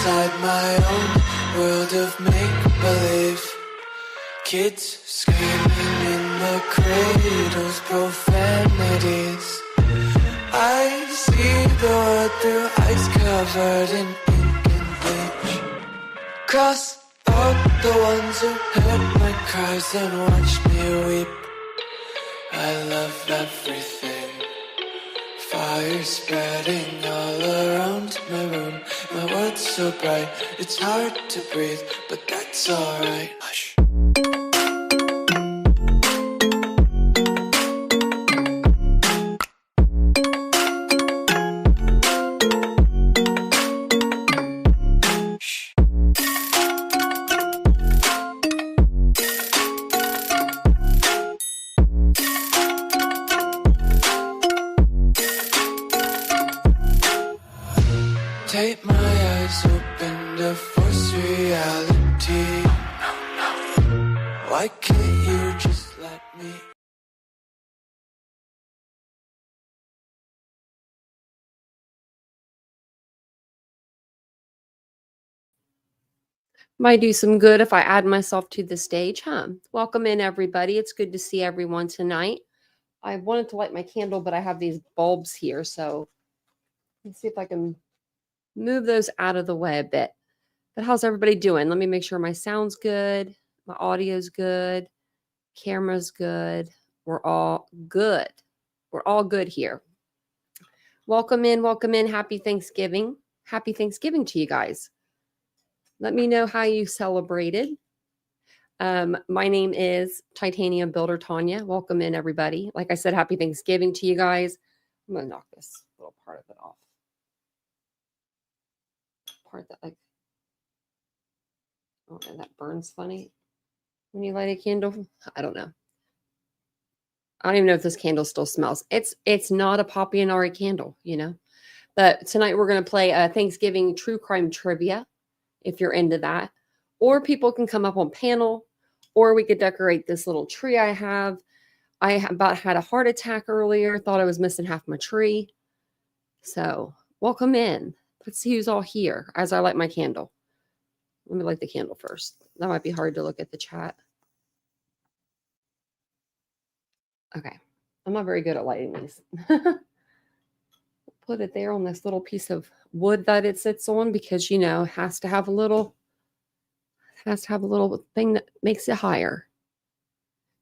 inside my own world of make-believe. Kids screaming in the cradles, profanities. I see the world through ice covered in ink and bleach. Cross out the ones who heard my cries and watched me weep. I love everything. Fire spreading all around my room. My world's so bright, it's hard to breathe, but that's alright. Hush. Take my eyes open to force reality. Why can't you just let me? Might do some good if I add myself to the stage, huh? Welcome in, everybody. It's good to see everyone tonight. I wanted to light my candle, but I have these bulbs here, so let's see if I can move those out of the way a bit. But how's everybody doing? Let me make sure my sound's good, my audio's good, camera's good. We're all good. We're all good here. Welcome in, welcome in. Happy Thanksgiving. Happy Thanksgiving to you guys. Let me know how you celebrated. My name is Titanium Builder Tanya. Welcome in, everybody. Like I said, happy Thanksgiving to you guys. I'm going to knock this little part of it off. Part that, like, oh, and that burns funny when you light a candle. I don't know. I don't even know if this candle still smells. It's not a Poppy and Ari candle, you know. But tonight we're going to play a Thanksgiving true crime trivia, if you're into that. Or people can come up on panel, or we could decorate this little tree I have. I about had a heart attack earlier, thought I was missing half my tree. So welcome in. Let's see who's all here as I light my candle. Let me light the candle first. That might be hard to look at the chat. Okay. I'm not very good at lighting these. Put it there on this little piece of wood that it sits on because, you know, it has to have a little thing that makes it higher.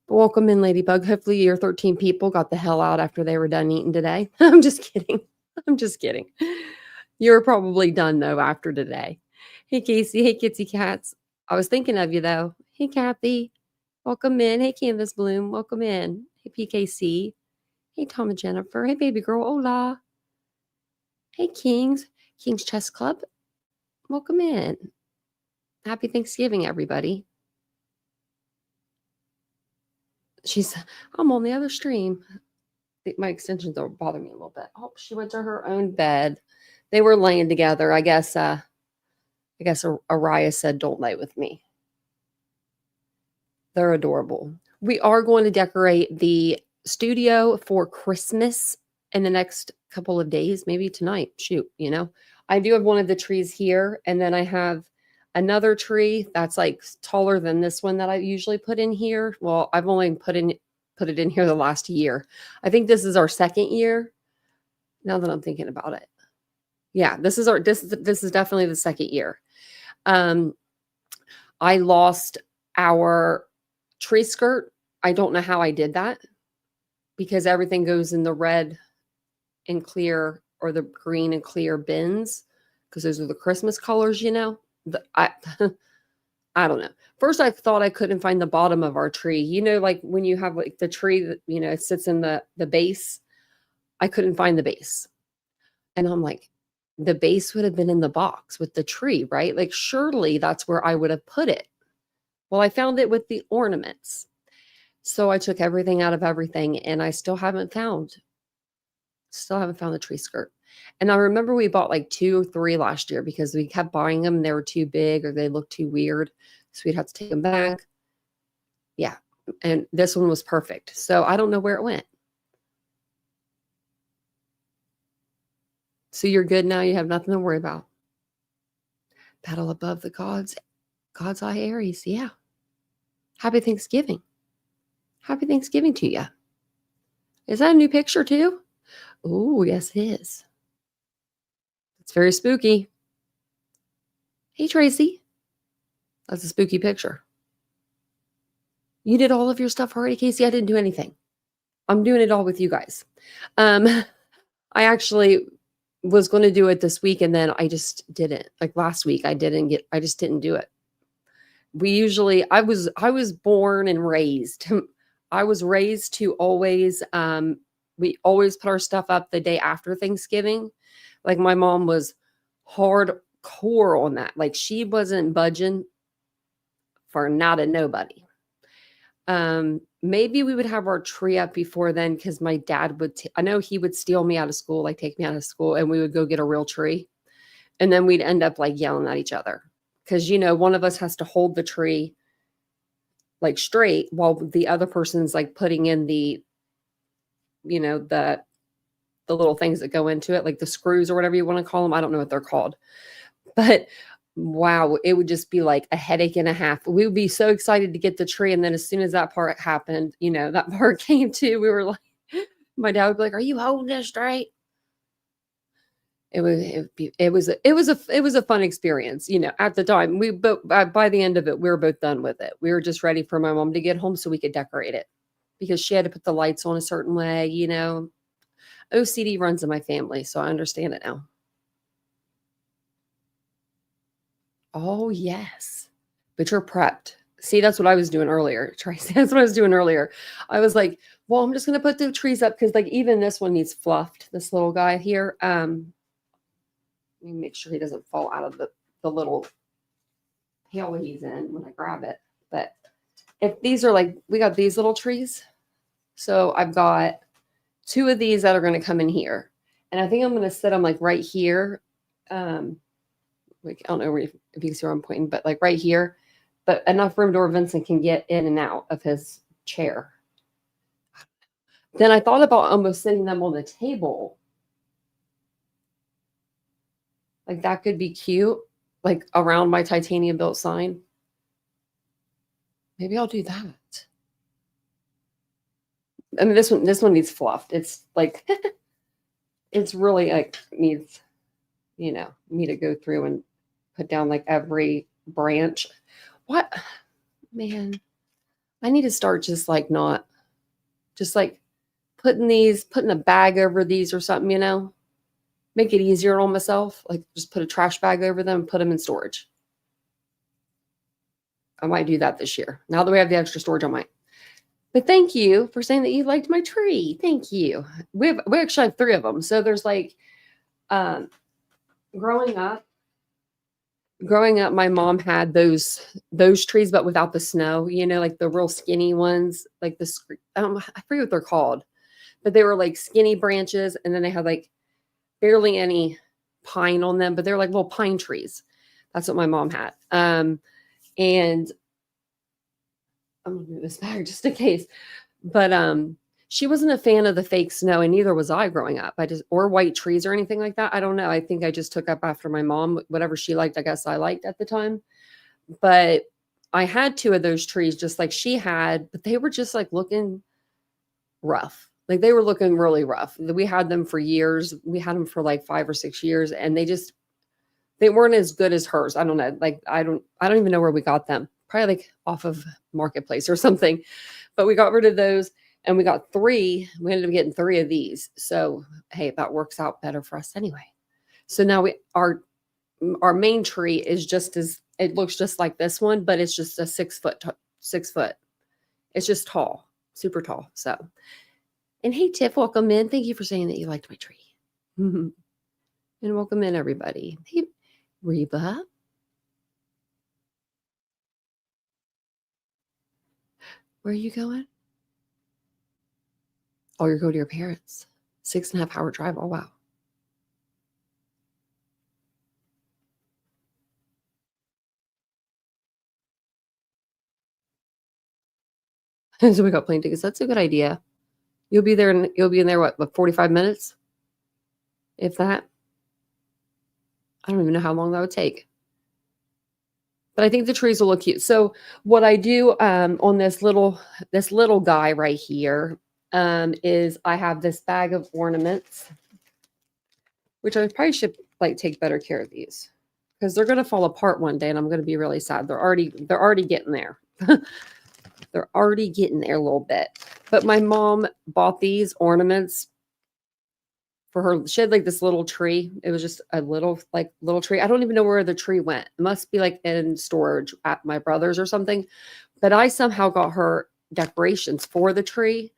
But welcome in, Ladybug. Hopefully your 13 people got the hell out after they were done eating today. I'm just kidding. I'm just kidding. You're probably done, though, after today. Hey, Casey. Hey, Kitsy Cats. I was thinking of you, though. Hey, Kathy. Welcome in. Hey, Canvas Bloom. Welcome in. Hey, PKC. Hey, Tom and Jennifer. Hey, baby girl. Hola. Hey, King's Chess Club. Welcome in. Happy Thanksgiving, everybody. I'm on the other stream. My extensions are bothering me a little bit. Oh, she went to her own bed. They were laying together. I guess Araya said, don't lay with me. They're adorable. We are going to decorate the studio for Christmas in the next couple of days, maybe tonight. Shoot, you know. I do have one of the trees here, and then I have another tree that's like taller than this one that I usually put in here. Well, I've only put it in here the last year. I think this is our second year. Now that I'm thinking about it. Yeah, this is definitely the second year. I lost our tree skirt. I don't know how I did that because everything goes in the red and clear or the green and clear bins because those are the Christmas colors, you know. I don't know. First, I thought I couldn't find the bottom of our tree. You know, like when you have like the tree that, you know, it sits in the base. I couldn't find the base. And I'm like, the base would have been in the box with the tree, right? Like, surely that's where I would have put it. Well, I found it with the ornaments. So I took everything out of everything and I still haven't found the tree skirt. And I remember we bought like 2 or 3 last year because we kept buying them. They were too big or they looked too weird. So we'd have to take them back. Yeah. And this one was perfect. So I don't know where it went. So you're good now. You have nothing to worry about. Battle above the gods. God's eye Aries. Yeah. Happy Thanksgiving. Happy Thanksgiving to you. Is that a new picture too? Oh, yes, it is. It's very spooky. Hey, Tracy. That's a spooky picture. You did all of your stuff already, Casey? I didn't do anything. I'm doing it all with you guys. I actually was going to do it this week and then I just didn't. Like last week, I just didn't do it. I was born and raised. I was raised to always, we always put our stuff up the day after Thanksgiving. Like my mom was hardcore on that. Like she wasn't budging for not a nobody. Maybe we would have our tree up before then because my dad I know he would steal me out of school, like take me out of school, and we would go get a real tree. And then we'd end up like yelling at each other because, one of us has to hold the tree like straight while the other person's like putting in the little things that go into it, like the screws or whatever you want to call them. I don't know what they're called, but wow, it would just be like a headache and a half. We would be so excited to get the tree. And then as soon as that part happened, that part came to, we were like, my dad would be like, are you holding this straight? It was a fun experience, at the time. But by the end of it, we were both done with it. We were just ready for my mom to get home so we could decorate it because she had to put the lights on a certain way, OCD runs in my family, so I understand it now. Oh, yes. But you're prepped. See, that's what I was doing earlier, Tracy. That's what I was doing earlier. I was like, well, I'm just going to put the trees up because like even this one needs fluffed, this little guy here. Let me make sure he doesn't fall out of the little pail he's in when I grab it. But if these are like, we got these little trees. So I've got 2 of these that are going to come in here. And I think I'm going to set them like right here. Like, I don't know if you can see where I'm pointing, but like right here, but enough room to where Vincent can get in and out of his chair. Then I thought about almost sitting them on the table. Like that could be cute, like around my titanium built sign. Maybe I'll do that. I mean, this one needs fluffed. It's like, it's really like needs, me to go through and put down like every branch. What, man, I need to start just like putting a bag over these or something, make it easier on myself. Like just put a trash bag over them and put them in storage. I might do that this year. Now that we have the extra storage, I might. But thank you for saying that you liked my tree. Thank you. We actually have 3 of them. So there's like, growing up, my mom had those trees, but without the snow, like the real skinny ones, like I forget what they're called, but they were like skinny branches. And then they had like barely any pine on them, but they're like little pine trees. That's what my mom had. And I'm going to move this back just in case, but, she wasn't a fan of the fake snow, and neither was I growing up. Or white trees or anything like that. I don't know. I think I just took up after my mom. Whatever she liked, I guess I liked at the time. But I had 2 of those trees just like she had, but they were just like looking rough. Like they were looking really rough. We had them for years. We had them for like 5 or 6 years, and they weren't as good as hers. I don't know. Like I don't even know where we got them. Probably like off of Marketplace or something. But we got rid of those. And we got 3. We ended up getting 3 of these. So, hey, that works out better for us anyway. So now our main tree is it looks just like this one, but it's just a 6 foot. It's just tall, super tall. So, and hey, Tiff, welcome in. Thank you for saying that you liked my tree. And welcome in, everybody. Hey, Reba. Where are you going? Oh, you're going to your parents. 6.5 hour drive. Oh, wow. So we got plane tickets. That's a good idea. You'll be in there, what 45 minutes? If that. I don't even know how long that would take. But I think the trees will look cute. So what I do on this little guy right here is I have this bag of ornaments, which I probably should like take better care of these because they're gonna fall apart one day, and I'm gonna be really sad. They're already getting there. They're already getting there a little bit. But my mom bought these ornaments for her. She had like this little tree. It was just a little tree. I don't even know where the tree went. It must be like in storage at my brother's or something. But I somehow got her decorations for the tree.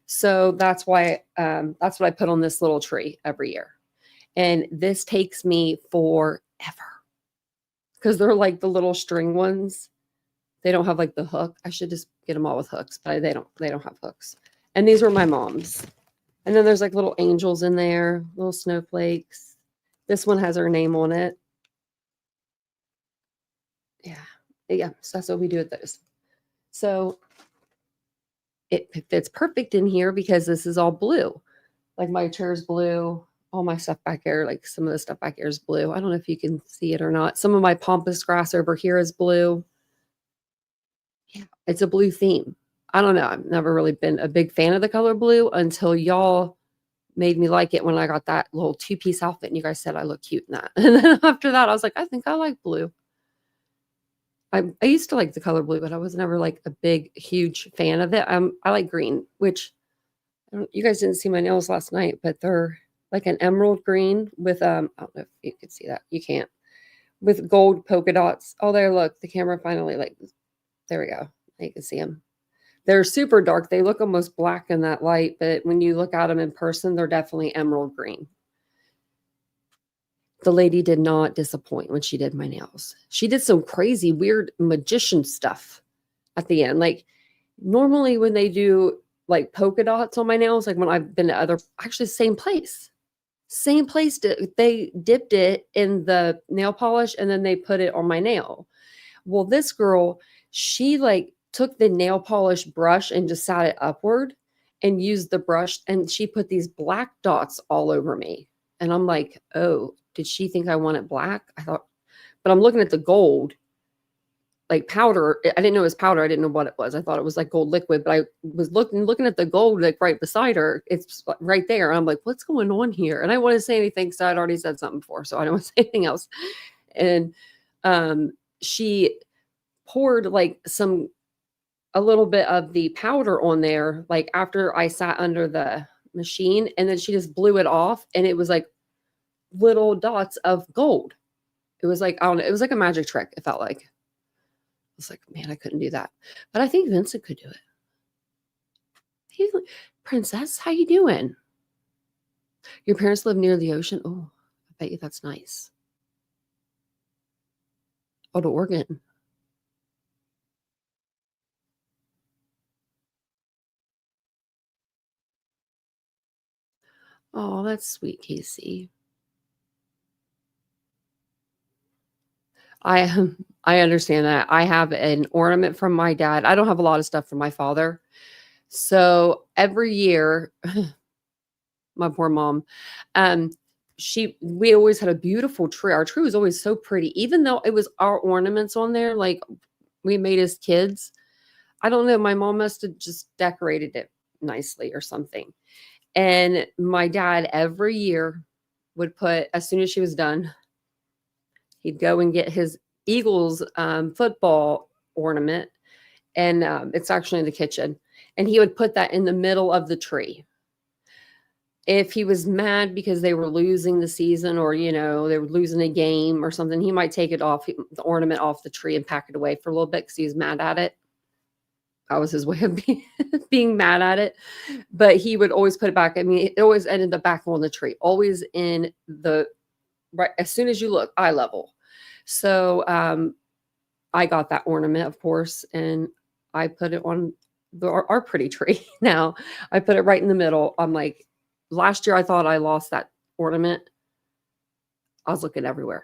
So that's why that's what I put on this little tree every year. And this takes me forever because they're like the little string ones. They don't have like the hook. I should just get them all with hooks, but they don't have hooks. And these were my mom's. And then there's like little angels in there, little snowflakes. This one has her name on it. Yeah. Yeah. So that's what we do with those. So it fits perfect in here because this is all blue. Like my chair's blue. All my stuff back here, like some of the stuff back here is blue. I don't know if you can see it or not. Some of my pampas grass over here is blue. Yeah, it's a blue theme. I don't know. I've never really been a big fan of the color blue until y'all made me like it when I got that little two-piece outfit and you guys said I look cute in that. And then after that, I was like, I think I like blue. I used to like the color blue, but I was never like a big, huge fan of it. I like green, which you guys didn't see my nails last night, but they're like an emerald green with I don't know if you could see that. You can't. With gold polka dots. Oh, there, look, the camera finally there we go. You can see them. They're super dark. They look almost black in that light, but when you look at them in person, they're definitely emerald green. The lady did not disappoint when she did my nails. She did some crazy, weird magician stuff at the end. Like normally when they do like polka dots on my nails, like when I've been to actually same place. Same place, they dipped it in the nail polish and then they put it on my nail. Well, this girl, she like took the nail polish brush and just sat it upward and used the brush and she put these black dots all over me. And I'm like, oh, did she think I wanted black? I thought, but I'm looking at the gold, like powder. I didn't know it was powder. I didn't know what it was. I thought it was like gold liquid, but I was looking at the gold like right beside her. It's right there. I'm like, what's going on here? And I want to say anything because I'd already said something before, so I don't want to say anything else. And she poured like a little bit of the powder on there, like after I sat under the machine, and then she just blew it off, and it was like little dots of gold. It was like, I don't know, it was like a magic trick. It felt like. I was like, man, I couldn't do that. But I think Vincent could do it. He's like, Princess, how you doing? Your parents live near the ocean? Oh, I bet you that's nice. Oh, to Oregon. Oh, that's sweet, Casey. I understand that. I have an ornament from my dad. I don't have a lot of stuff from my father. So every year, my poor mom, um, we always had a beautiful tree. Our tree was always so pretty, even though it was our ornaments on there, like we made as kids. I don't know. My mom must have just decorated it nicely or something. And my dad every year would put, as soon as she was done, he'd go and get his Eagles football ornament, and it's actually in the kitchen. And he would put that in the middle of the tree. If he was mad because they were losing the season or, they were losing a game or something, he might take it off, the ornament off the tree and pack it away for a little bit because he was mad at it. That was his way of being mad at it. But he would always put it back. I mean, it always ended up back on the tree, always in the right. As soon as you look, eye level. So I got that ornament, of course, and I put it on our pretty tree. Now I put it right in the middle. I'm like, last year I thought I lost that ornament. I was looking everywhere,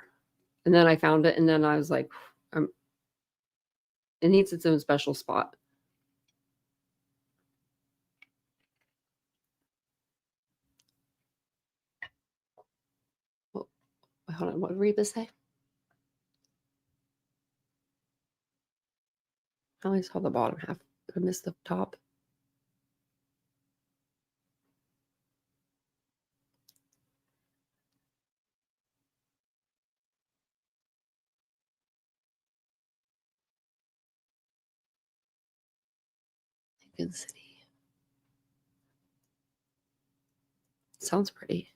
and then I found it, and then I was like, it needs its own special spot. Well, hold on, what did Reba say? I only saw the bottom half. I missed the top. Lincoln City. Sounds pretty.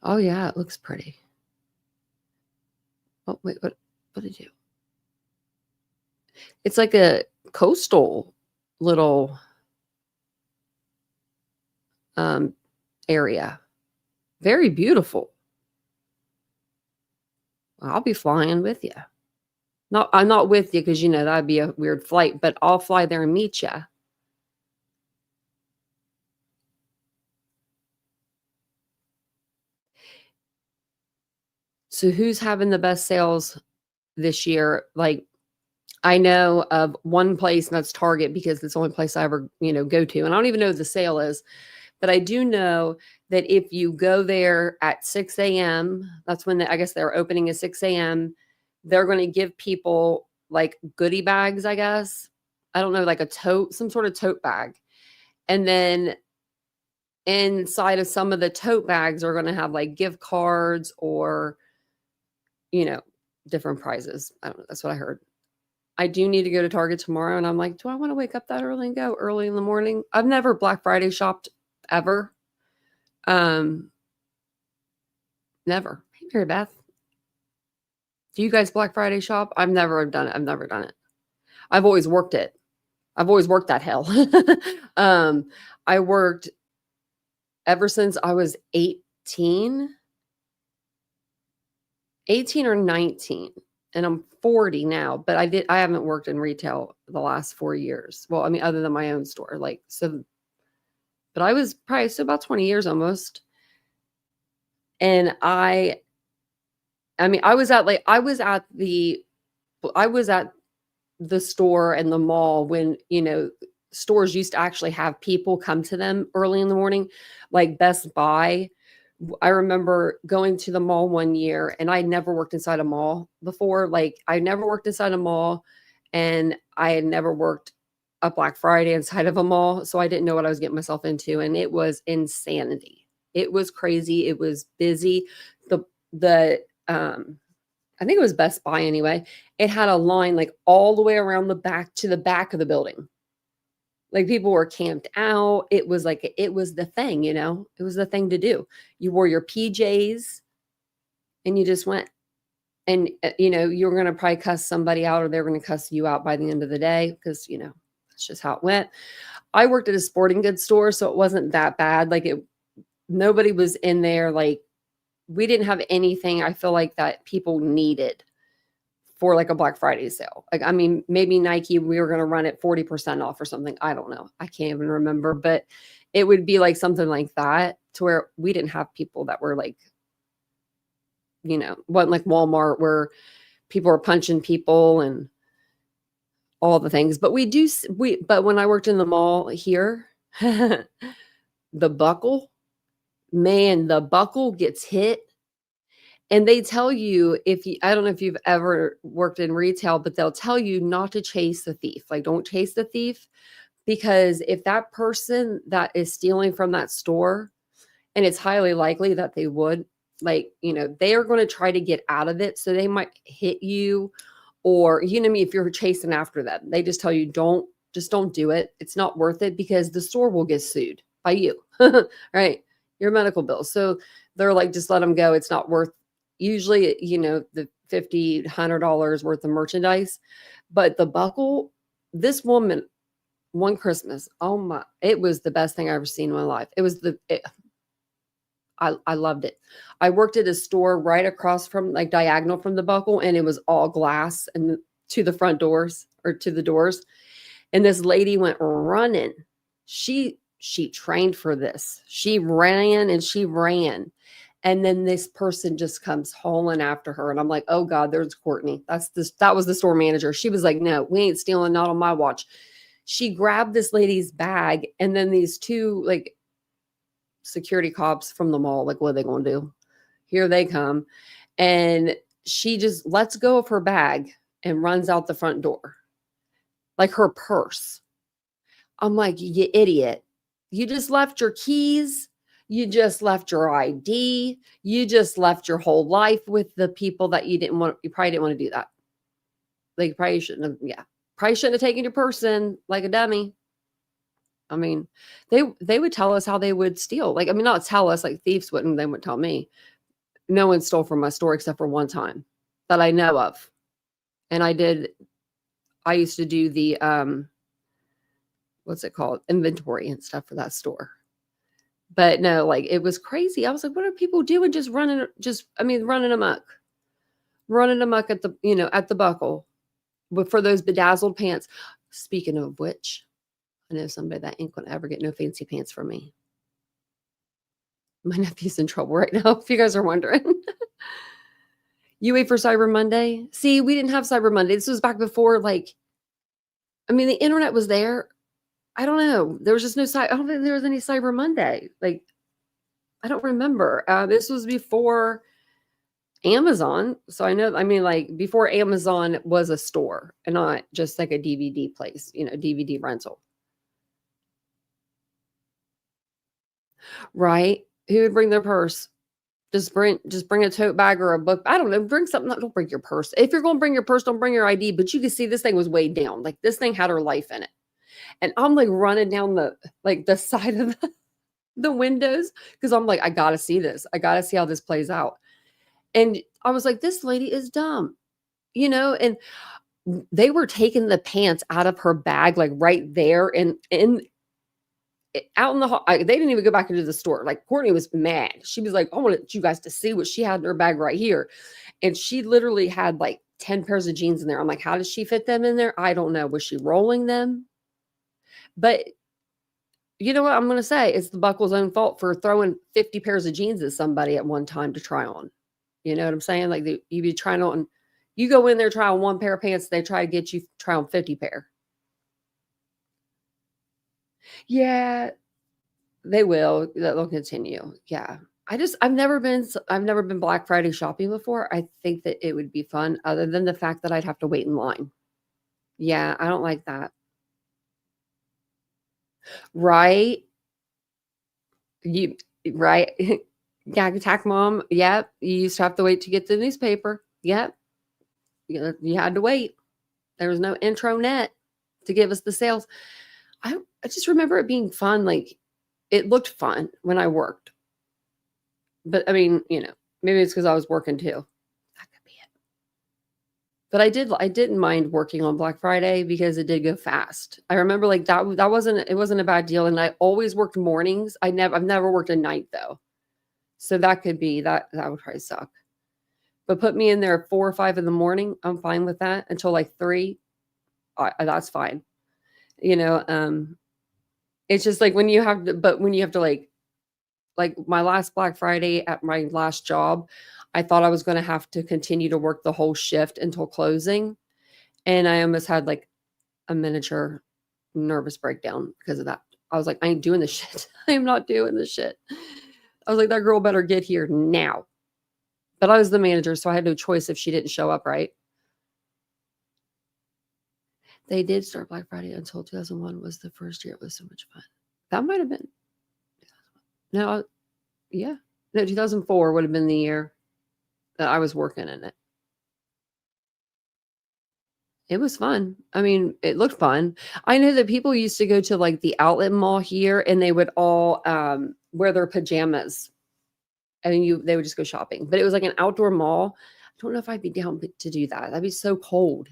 Oh yeah, it looks pretty. Oh wait, what did it do? It's like a coastal little area. Very beautiful. I'll be flying with you. I'm not with you because that'd be a weird flight, but I'll fly there and meet you. So who's having the best sales this year? Like, I know of one place, and that's Target, because it's the only place I ever, go to. And I don't even know what the sale is, but I do know that if you go there at 6 a.m., that's when I guess they're opening at 6 a.m., they're going to give people like goodie bags, I guess. I don't know, like a tote, some sort of tote bag. And then inside of some of the tote bags are going to have like gift cards or, different prizes. I don't know. That's what I heard. I do need to go to Target tomorrow. And I'm like, do I want to wake up that early and go early in the morning? I've never Black Friday shopped ever. Never. Hey, Mary Beth. Do you guys Black Friday shop? I've never done it. I've always worked it. I've always worked that hell. I worked ever since I was 18 or 19, and I'm 40 now, but I haven't worked in retail the last 4 years. Well, I mean, other than my own store, but I was probably about 20 years almost. And I was at the store and the mall when, stores used to actually have people come to them early in the morning, like Best Buy. I remember going to the mall one year, and I had never worked inside a mall before. Like, I never worked inside a mall, and I had never worked a Black Friday inside of a mall. So I didn't know what I was getting myself into. And it was insanity. It was crazy. It was busy. I think it was Best Buy anyway. It had a line like all the way around the back to the back of the building. Like, people were camped out. It was the thing, it was the thing to do. You wore your PJs and you just went. And, you're going to probably cuss somebody out, or they're going to cuss you out by the end of the day, because, that's just how it went. I worked at a sporting goods store, so it wasn't that bad. Like, nobody was in there. Like, we didn't have anything, I feel like, that people needed for like a Black Friday sale. Like, I mean, maybe Nike, we were going to run it 40% off or something. I don't know. I can't even remember, but it would be like something like that, to where we didn't have people that were like, wasn't like Walmart where people are punching people and all the things. But but when I worked in the mall here, the buckle gets hit. And they tell you, I don't know if you've ever worked in retail, but they'll tell you not to chase the thief. Like, don't chase the thief, because if that person that is stealing from that store, and it's highly likely that they would, they are going to try to get out of it. So they might hit you, or, if you're chasing after them, they just tell you, don't do it. It's not worth it, because the store will get sued by you, right? Your medical bills. So they're like, just let them go. It's not worth, usually, the $50, $100 worth of merchandise. But the buckle, this woman, one Christmas, oh my, it was the best thing I ever seen in my life. I loved it. I worked at a store right across from, like, diagonal from the buckle, and it was all glass and to the front doors, or to the doors. And this lady went running. She trained for this. She ran and she ran. And then this person just comes hauling after her. And I'm like, oh God, there's Courtney. That was the store manager. She was like, no, we ain't stealing, not on my watch. She grabbed this lady's bag, and then these two, like, security cops from the mall, like, what are they going to do? Here they come. And she just lets go of her bag and runs out the front door, like her purse. I'm like, you idiot. You just left your keys. You just left your ID. You just left your whole life with the people that you probably didn't want to do that. Like, probably shouldn't have, probably shouldn't have taken your purse in like a dummy. I mean, they would tell us how they would steal. Like, I mean, not tell us, like thieves wouldn't, they would tell me. No one stole from my store except for one time that I know of. And I used to do the, what's it called? Inventory and stuff for that store. But no, like, it was crazy. I was like, what are people doing? Running amok. Running amok at the buckle. But for those bedazzled pants. Speaking of which, I know somebody that ain't gonna ever get no fancy pants from me. My nephew's in trouble right now, if you guys are wondering. You wait for Cyber Monday? See, we didn't have Cyber Monday. This was back before, like, I mean, the internet was there. I don't know. There was just no I don't think there was any Cyber Monday. Like, I don't remember. This was before Amazon. So I know, I mean, like, before Amazon was a store and not just like a DVD place, DVD rental. Right? Who would bring their purse? Just bring a tote bag or a book. I don't know. Bring something. Don't bring your purse. If you're going to bring your purse, don't bring your ID. But you can see this thing was weighed down. Like, this thing had her life in it. And I'm like running down the side of the windows because I'm like, I got to see this. I got to see how this plays out. And I was like, this lady is dumb, and they were taking the pants out of her bag, like right there and out in the hall. They didn't even go back into the store. Like, Courtney was mad. She was like, I wanted you guys to see what she had in her bag right here. And she literally had like 10 pairs of jeans in there. I'm like, how does she fit them in there? I don't know. Was she rolling them? But you know what I'm going to say? It's the buckle's own fault for throwing 50 pairs of jeans at somebody at one time to try on. You know what I'm saying? Like, you be trying on, you go in there, try on one pair of pants, they try to get you try on 50 pair. Yeah, they will. They'll continue. Yeah. I've never been Black Friday shopping before. I think that it would be fun, other than the fact that I'd have to wait in line. Yeah, I don't like that. Right? Right? Gag attack mom. Yep. You used to have to wait to get the newspaper. Yep. You had to wait. There was no intranet to give us the sales. I just remember it being fun. Like, it looked fun when I worked. But I mean, maybe it's because I was working too. That could be it. But I didn't mind working on Black Friday because it did go fast. I remember, like, it wasn't a bad deal. And I always worked mornings. I've never worked a night though. So that could be that would probably suck. But put me in there at 4 or 5 in the morning. I'm fine with that until like 3. That's fine. It's just like when you have to like my last Black Friday at my last job, I thought I was going to have to continue to work the whole shift until closing. And I almost had like a miniature nervous breakdown because of that. I was like, I ain't doing this shit. I am not doing this shit. I was like, that girl better get here now. But I was the manager, so I had no choice if she didn't show up, right? They did start Black Friday until 2001 was the first year. It was so much fun. That might have been. No, yeah. No, 2004 would have been the year that I was working in it. It was fun. I mean, it looked fun. I know that people used to go to like the outlet mall here and they would all wear their pajamas and they would just go shopping. But it was like an outdoor mall. I don't know if I'd be down to do that. That'd be so cold.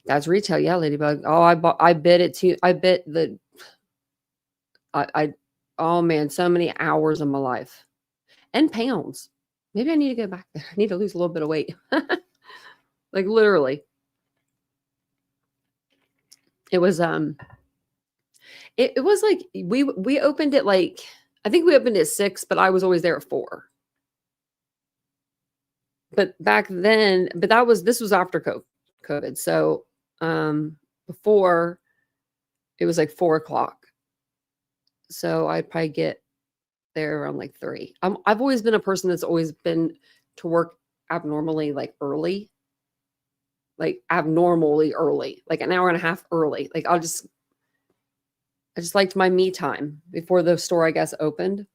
That's retail. Yeah, Ladybug. Oh, I bid it too. Oh man, so many hours of my life and pounds. Maybe I need to go back there. I need to lose a little bit of weight. Like, literally. It was, it was like, we opened it like, I think we opened at 6, but I was always there at 4. But back then, this was after COVID. So, before it was like 4 o'clock. So I'd probably get there around like 3. I've always been a person that's always been to work abnormally like early, like abnormally early, like an hour and a half early. Like I just liked my me time before the store, I guess, opened.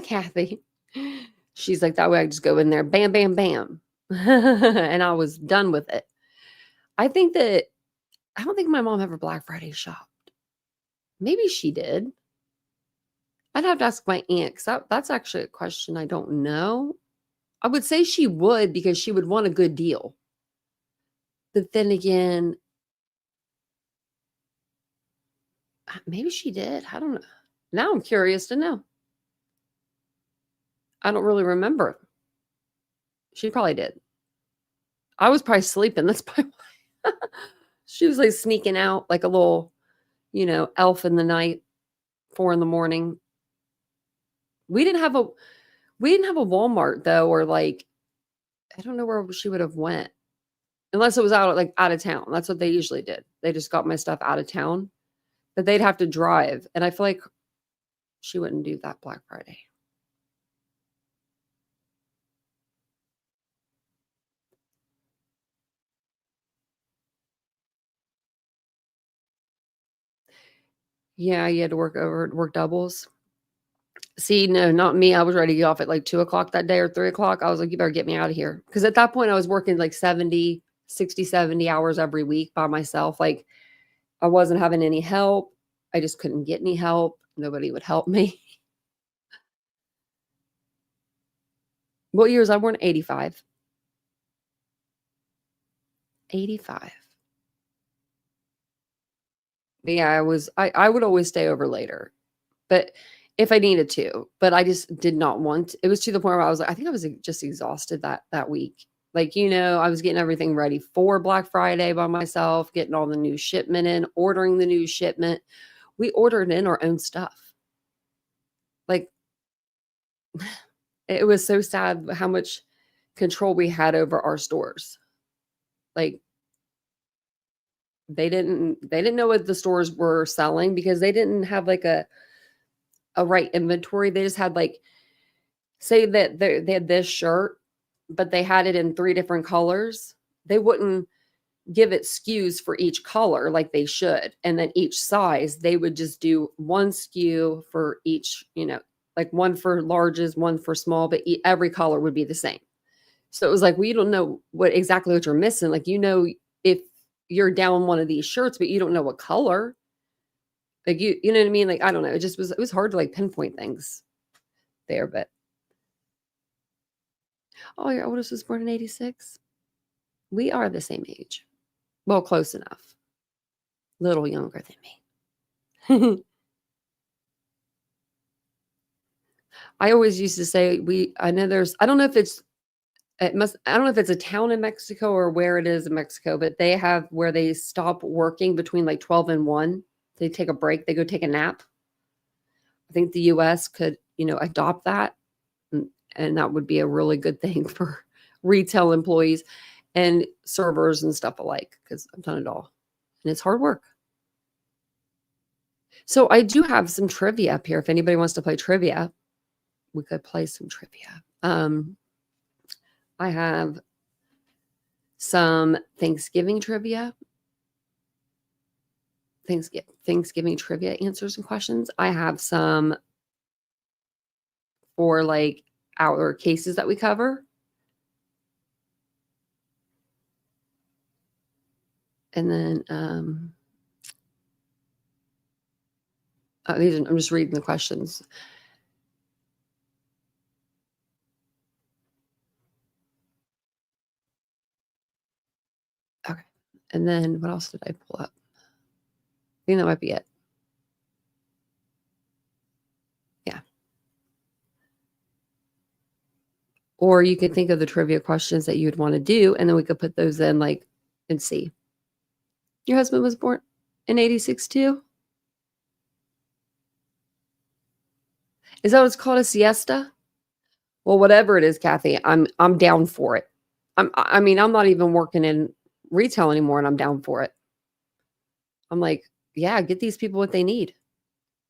Kathy. She's like, that way I just go in there, bam, bam, bam. And I was done with it. I don't think my mom ever Black Friday shopped. Maybe she did. I'd have to ask my aunt because that's actually a question I don't know. I would say she would because she would want a good deal. But then again, maybe she did. I don't know. Now I'm curious to know. I don't really remember. She probably did. I was probably sleeping. That's probably why. She was like sneaking out like a little, elf in the night, 4 a.m. We didn't have a Walmart though, or like, I don't know where she would have went. Unless it was out of town. That's what they usually did. They just got my stuff out of town. But they'd have to drive. And I feel like she wouldn't do that Black Friday. Yeah, you had to work doubles. See, no, not me. I was ready to get off at like 2:00 that day or 3:00. I was like, you better get me out of here. Because at that point I was working like 70 hours every week by myself. Like I wasn't having any help. I just couldn't get any help. Nobody would help me. What year was I born? 85. 85. But yeah, I would always stay over later. But if I needed to, but I just did not want it. Was to the point where I was like, I think I was just exhausted that week. Like, I was getting everything ready for Black Friday by myself, getting all the new shipment in, ordering the new shipment. We ordered in our own stuff. Like, it was so sad how much control we had over our stores. Like, they didn't know what the stores were selling because they didn't have like a right inventory. They just had like, say that they had this shirt, but they had it in 3 different colors. They wouldn't give it SKUs for each color like they should. And then each size, they would just do 1 SKU for each, like 1 for larges, 1 for small, but every color would be the same. So it was like, we don't know exactly what you're missing. Like, if you're down one of these shirts, but you don't know what color. Like, you know what I mean? Like, I don't know. It was hard to like pinpoint things there, but. Oh, your oldest was born in 86? We are the same age. Well, close enough. Little younger than me. I always used to say I don't know if I don't know if it's a town in Mexico or where it is in Mexico, but they have where they stop working between like 12 and 1. They take a break, they go take a nap. I think the US could, adopt that. And that would be a really good thing for retail employees and servers and stuff alike, because I've done it all. And it's hard work. So I do have some trivia up here. If anybody wants to play trivia, we could play some trivia. I have some Thanksgiving trivia. Thanksgiving trivia answers and questions. I have some for like our cases that we cover. And then I'm just reading the questions. Okay. And then what else did I pull up? I think that might be it. Yeah. Or you could think of the trivia questions that you'd want to do, and then we could put those in and see. Your husband was born in 86 too? Is that what it's called, a siesta? Well, whatever it is, Kathy, I'm down for it. I'm not even working in retail anymore, and I'm down for it. I'm like, yeah, get these people what they need.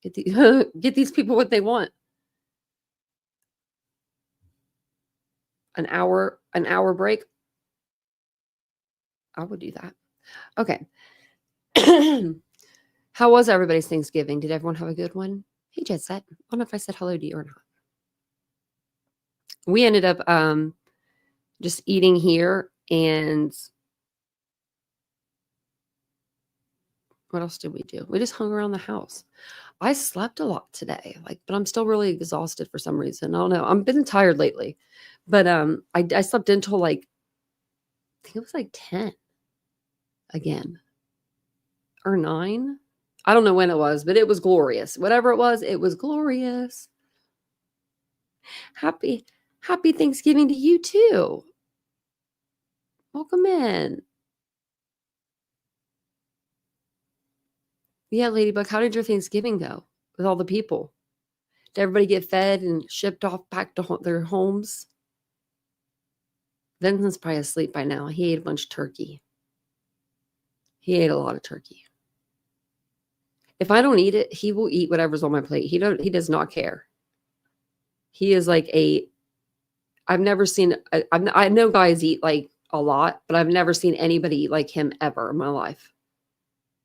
Get these people what they want. An hour break. I would do that. Okay. How was everybody's Thanksgiving? Did everyone have a good one? Hey, Jet Set. I don't know if I said hello to you or not. We ended up just eating here, and what else did we do? We just hung around the house. I slept a lot today, but I'm still really exhausted for some reason. I don't know. I've been tired lately, but I slept until I think it was 10 again or 9. I don't know when it was, but it was glorious. Whatever it was glorious. Happy Thanksgiving to you too. Welcome in. Yeah, Ladybug, how did your Thanksgiving go with all the people? Did everybody get fed and shipped off back to their homes? Vincent's probably asleep by now. He ate a bunch of turkey. He ate a lot of turkey. If I don't eat it, he will eat whatever's on my plate. He does not care. He is I've never seen, I know guys eat a lot, but I've never seen anybody eat like him ever in my life.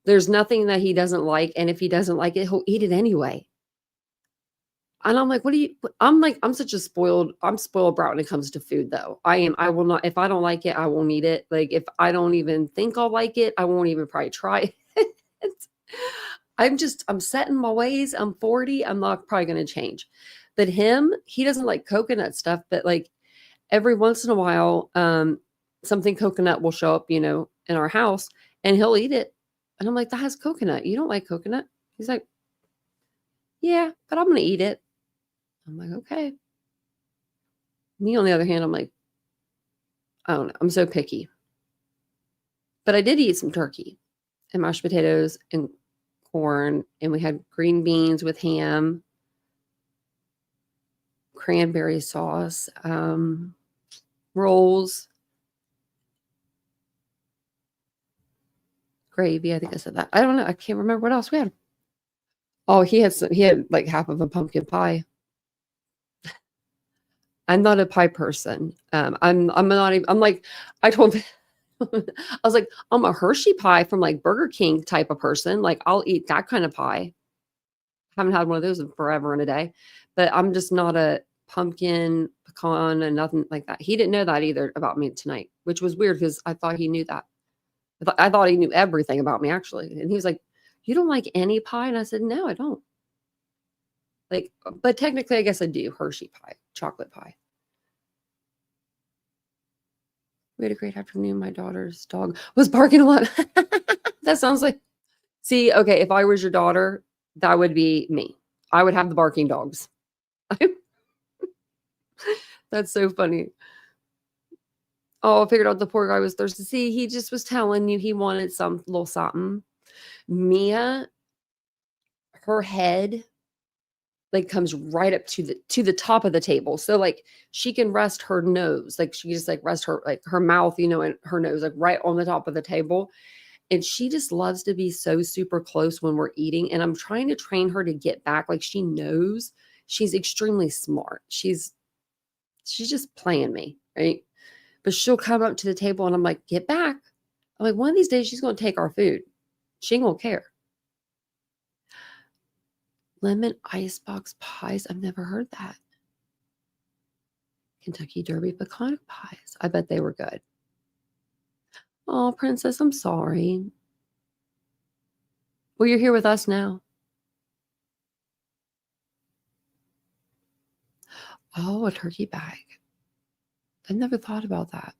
There's nothing that he doesn't like. And if he doesn't like it, he'll eat it anyway. And I'm like, I'm spoiled brat when it comes to food though. I will not, if I don't like it, I won't eat it. If I don't even think I'll like it, I won't even probably try it. I'm set in my ways. I'm 40. I'm not probably going to change. But he doesn't like coconut stuff, but every once in a while, something coconut will show up, in our house, and he'll eat it. And I'm like, that has coconut. You don't like coconut? He's like, yeah, but I'm going to eat it. I'm like, okay. Me, on the other hand, I'm like, I don't know. I'm so picky. But I did eat some turkey and mashed potatoes and corn, and we had green beans with ham, cranberry sauce, rolls, gravy. I think I said that. I don't know. I can't remember what else we had. Oh, he had half of a pumpkin pie. I'm not a pie person. I'm not even, I told I was like, I'm a Hershey pie from Burger King type of person. I'll eat that kind of pie. Haven't had one of those in forever and a day, but I'm just not a pumpkin, pecan, and nothing like that. He didn't know that either about me tonight, which was weird because I thought he knew that. I thought he knew everything about me actually. And he was like, you don't like any pie? And I said, no, I don't. But technically I guess I do. Hershey pie, chocolate pie. We had a great afternoon. My daughter's dog was barking a lot. That sounds like, see, okay, if I was your daughter, that would be me. I would have the barking dogs. That's so funny. Oh, I figured out the poor guy was thirsty. See, he just was telling you he wanted some little something. Mia, her head comes right up to the top of the table. So she can rest her nose. She can just rest her her mouth, and her nose right on the top of the table. And she just loves to be so super close when we're eating. And I'm trying to train her to get back. She knows she's extremely smart. She's just playing me, right? But she'll come up to the table and I'm like, get back. I'm like, one of these days she's going to take our food. She ain't going to care. Lemon icebox pies. I've never heard that. Kentucky Derby pecan pies. I bet they were good. Oh, Princess, I'm sorry. Well, you're here with us now. Oh, a turkey bag. I've never thought about that.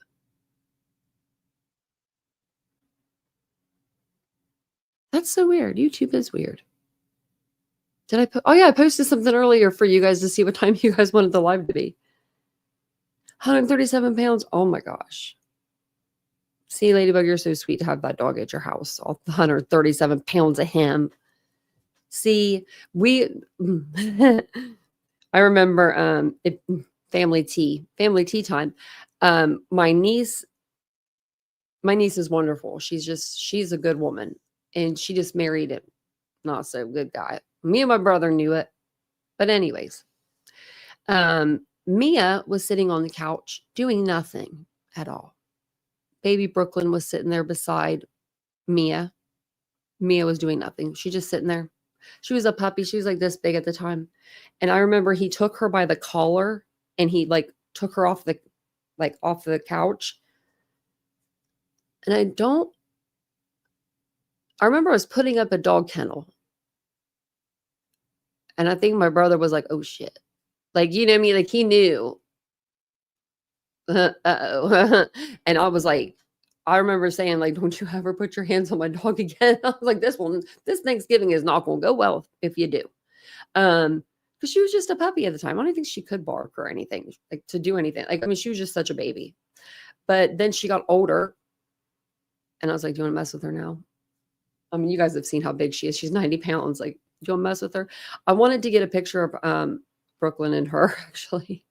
That's so weird. YouTube is weird. Did I put? Oh yeah, I posted something earlier for you guys to see what time you guys wanted the live to be. 137 pounds. Oh my gosh. See, Ladybug, you're so sweet to have that dog at your house. All 137 pounds of him. See, I remember family tea time. My niece is wonderful. She's a good woman. and she just married a not so good guy. Me and my brother knew it. But anyways, Mia was sitting on the couch doing nothing at all. Baby Brooklyn was sitting there beside Mia. Mia was doing nothing. She just sitting there. She was a puppy. She was like this big at the time. And I remember he took her by the collar and he like took her off the couch. And I remember I was putting up a dog kennel. And I think my brother was like, oh shit. Like, you know what I mean? Like he knew. Uh-oh. And I was like, I remember saying, like, don't you ever put your hands on my dog again. I was like, this Thanksgiving is not going to go well if you do. Because she was just a puppy at the time. I don't think she could bark or anything, like to do anything. Like, I mean, she was just such a baby. But then she got older. And I was like, do you want to mess with her now? I mean, you guys have seen how big she is. She's 90 pounds. Like, do you want to mess with her? I wanted to get a picture of Brooklyn and her, actually.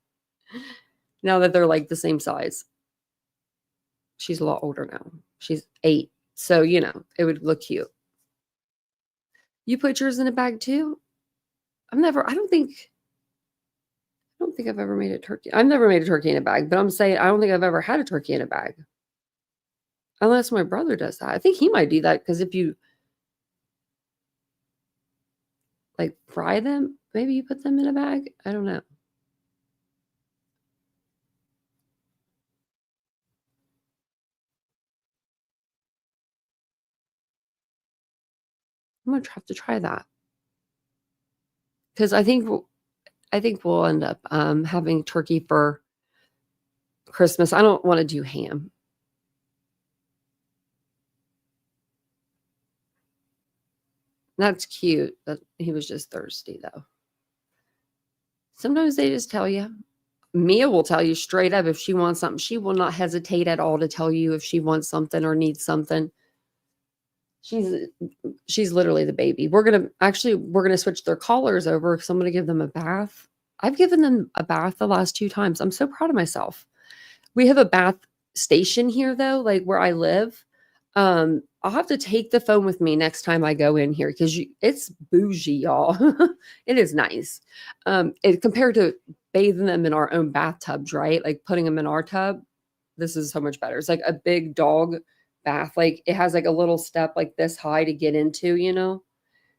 Now that they're like the same size. She's a lot older now. She's 8. So, you know, it would look cute. You put yours in a bag too? I don't think I've ever made a turkey. I've never made a turkey in a bag, but I'm saying I don't think I've ever had a turkey in a bag. Unless my brother does that. I think he might do that because if you like fry them, maybe you put them in a bag. I don't know. I'm gonna have to try that because I think we'll end up having turkey for Christmas. I don't want to do ham. That's cute, but he was just thirsty though. Sometimes they just tell you. Mia will tell you straight up if she wants something. She will not hesitate at all to tell you if she wants something or needs something. She's literally the baby. We're gonna switch their collars over because I'm gonna give them a bath. I've given them a bath the last 2 times. I'm so proud of myself. We have a bath station here though, like where I live. I'll have to take the phone with me next time I go in here because it's bougie, y'all. It is nice. Compared to bathing them in our own bathtubs, right? Like putting them in our tub. This is so much better. It's like a big dog bath. Like it has like a little step like this high to get into, you know?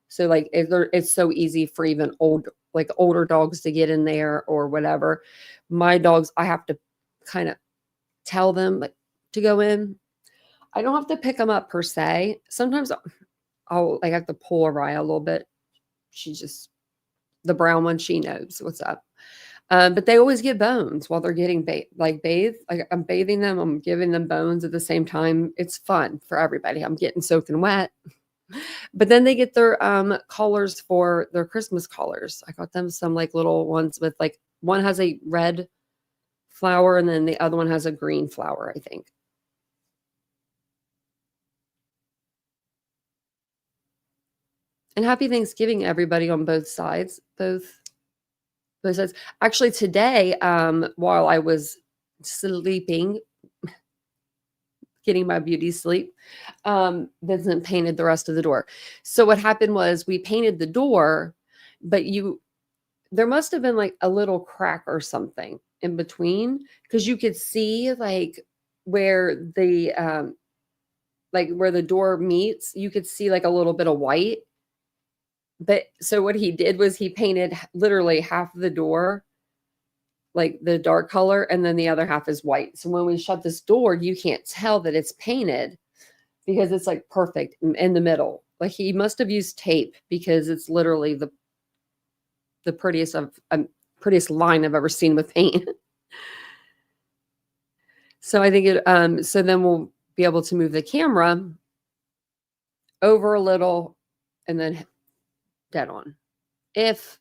So like it's so easy for even older dogs to get in there or whatever. My dogs, I have to kind of tell them like to go in. I don't have to pick them up per se. Sometimes I'll like have to pull Araya a little bit. She's just the brown one. She knows what's up. But they always get bones while they're getting bathed. Like I'm bathing them. I'm giving them bones at the same time. It's fun for everybody. I'm getting soaking wet. But then they get their collars for their Christmas collars. I got them some like little ones with like one has a red flower and then the other one has a green flower, I think. And happy Thanksgiving, everybody on both sides. Both sides. Actually, today, while I was sleeping, getting my beauty sleep, Vincent painted the rest of the door. So what happened was we painted the door, but there must have been like a little crack or something in between because you could see like where the door meets, you could see like a little bit of white. But so what he did was he painted literally half of the door, like the dark color, and then the other half is white. So when we shut this door, you can't tell that it's painted because it's like perfect in the middle. Like he must have used tape because it's literally the prettiest line I've ever seen with paint. So I think so then we'll be able to move the camera over a little and then dead on. If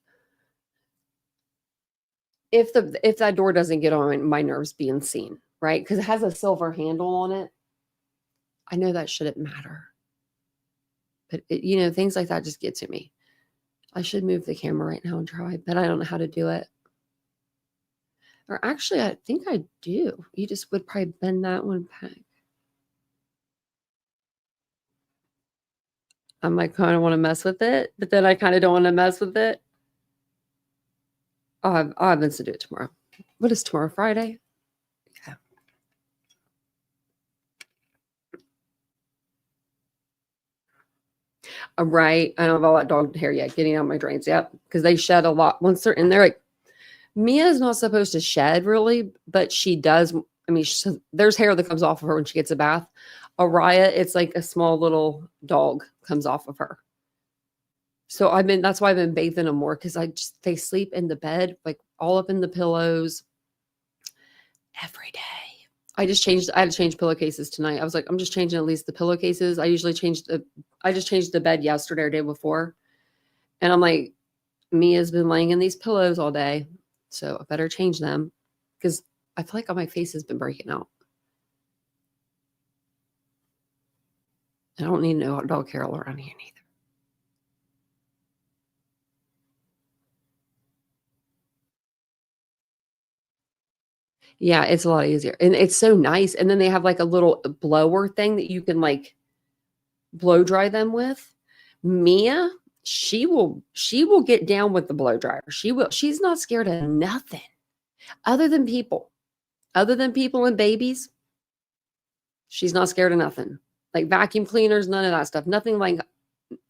that door doesn't get on my nerves being seen, right? Because it has a silver handle on it. I know that shouldn't matter. But things like that just get to me. I should move the camera right now and try, but I don't know how to do it. Or actually, I think I do. You just would probably bend that one back. I'm like, kind of want to mess with it, but then I kind of don't want to mess with it. I'll have Vincent do it tomorrow. What is tomorrow? Friday? Yeah. Right. I don't have all that dog hair yet getting out my drains. Yep. Because they shed a lot once they're in there. Like, Mia's not supposed to shed really, but she does. I mean, there's hair that comes off of her when she gets a bath. Araya, it's like a small little dog comes off of her. So that's why I've been bathing them more because they sleep in the bed, like all up in the pillows every day. I had to change pillowcases tonight. I was like, I'm just changing at least the pillowcases. I just changed the bed yesterday or day before. And I'm like, Mia's been laying in these pillows all day. So I better change them because I feel like my face has been breaking out. I don't need no dog hair all around here neither. Yeah, it's a lot easier. And it's so nice. And then they have like a little blower thing that you can like blow dry them with. Mia, she will get down with the blow dryer. She's not scared of nothing other than people. Other than people and babies, she's not scared of nothing. Like vacuum cleaners, none of that stuff. Nothing like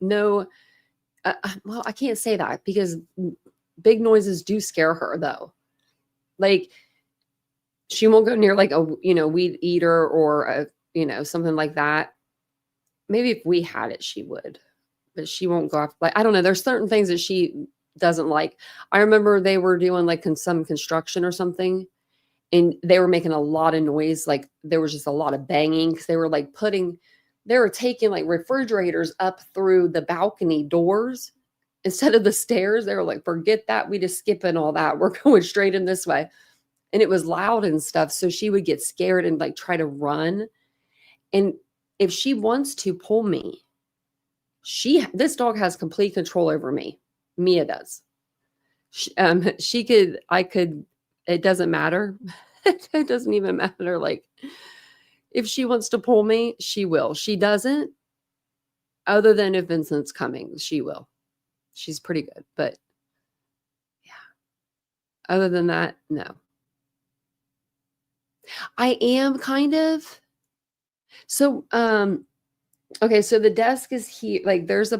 no well, I can't say that because big noises do scare her though. Like she won't go near like a weed eater or something like that. Maybe if we had it, she would, but she won't go off. Like I don't know. There's certain things that she doesn't like. I remember they were doing like some construction or something, and they were making a lot of noise. Like there was just a lot of banging because they were taking like refrigerators up through the balcony doors instead of the stairs. They were like, forget that. We just skipping all that. We're going straight in this way. And it was loud and stuff. So she would get scared and like try to run. And if she wants to pull me, this dog has complete control over me. Mia does. It doesn't matter. It doesn't even matter. Like if she wants to pull me, she will. She doesn't. Other than if Vincent's coming, she will. She's pretty good, but yeah. Other than that, no. I am kind of. So, okay, so the desk is here. Like there's a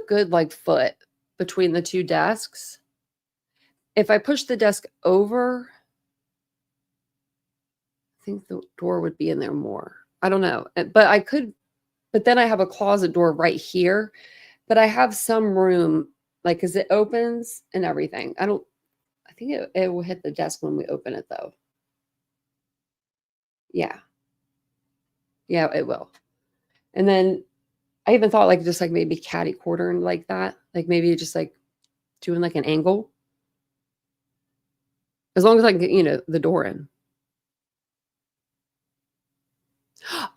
good like foot between the two desks. If I push the desk over, I think the door would be in there more. I don't know, but then I have a closet door right here, but I have some room, like, cause it opens and everything. I think it will hit the desk when we open it though. Yeah. Yeah, it will. And then I even thought like just like maybe catty quartering like that, like maybe just like doing like an angle. As long as I can get, the door in.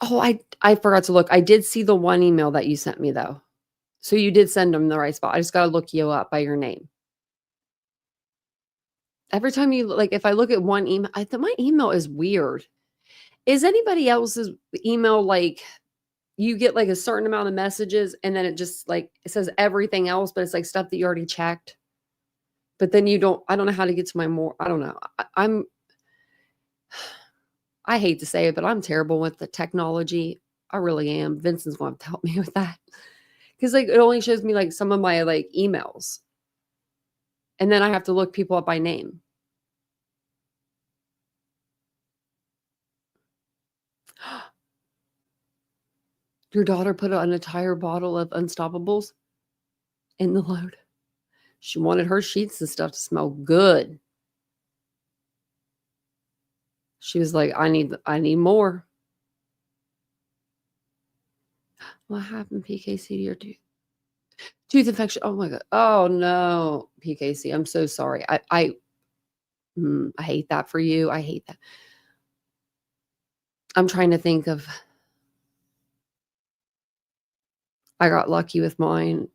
Oh, I forgot to look. I did see the one email that you sent me though. So you did send them the right spot. I just got to look you up by your name. Every time if I look at one email, my email is weird. Is anybody else's email like you get like a certain amount of messages and then it just like it says everything else, but it's like stuff that you already checked. But then I don't know how to get to my more. I don't know. I hate to say it, but I'm terrible with the technology. I really am. Vincent's going to have to help me with that. Because like it only shows me like some of my like emails. And then I have to look people up by name. Your daughter put an entire bottle of Unstoppables in the load. She wanted her sheets and stuff to smell good. She was like, I need more. What happened, PKC, to your tooth? Tooth infection. Oh my God. Oh no, PKC. I'm so sorry. I hate that for you. I hate that. I'm trying to think of. I got lucky with mine.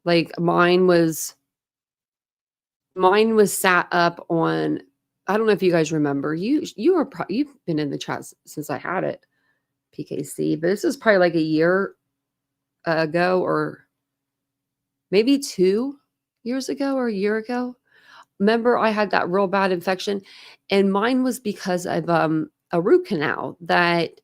Like mine was sat up on I don't know if you guys remember. You've been in the chat since I had it, PKC, but this is probably like a year ago, or maybe 2 years ago or a year ago. Remember, I had that real bad infection, and mine was because of a root canal that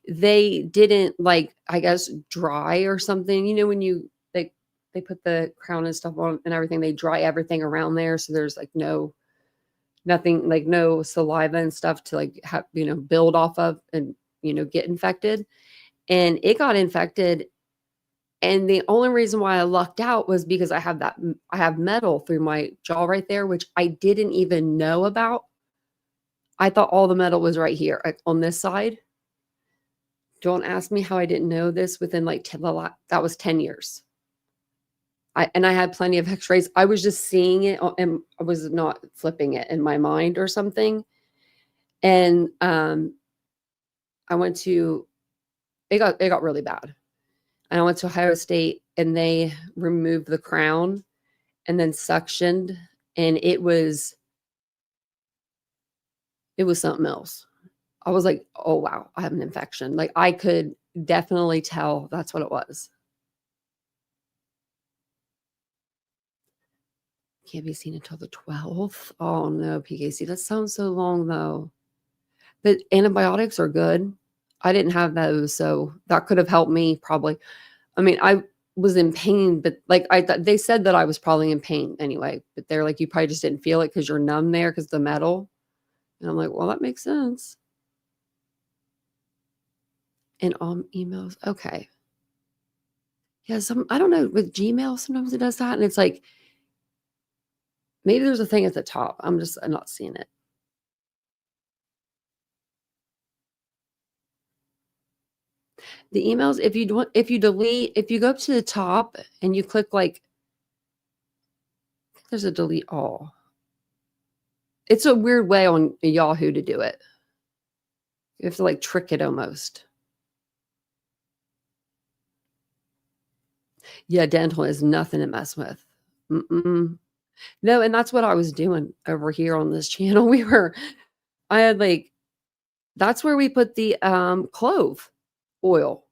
they didn't, like, I guess, dry or something. You know, when they put the crown and stuff on and everything, they dry everything around there, so there's like nothing, like no saliva and stuff to like have, build off of and get infected. And it got infected, and the only reason why I lucked out was because I have metal through my jaw right there, which I didn't even know about. I thought all the metal was right here, like, on this side. Don't ask me how I didn't know this within like that was 10 years. I had plenty of x-rays. I was just seeing it and I was not flipping it in my mind or something. And I went to it got really bad. And I went to Ohio State, and they removed the crown and then suctioned, and it was something else. I was like, oh wow, I have an infection. Like, I could definitely tell that's what it was. Can't be seen until the 12th. Oh no, PKC. That sounds so long though. But antibiotics are good. I didn't have those, so that could have helped me probably. I mean, I was in pain, but like they said that I was probably in pain anyway. But they're like, you probably just didn't feel it because you're numb there because the metal. And I'm like, well, that makes sense. And emails, okay. Yeah, I don't know, with Gmail sometimes it does that, and it's like maybe there's a thing at the top. I'm not seeing it. The emails, if you go up to the top and you click like, there's a delete all. It's a weird way on Yahoo to do it. You have to like trick it almost. Yeah, dental is nothing to mess with. Mm-mm. No, and that's what I was doing over here on this channel. I had like, that's where we put the clove oil.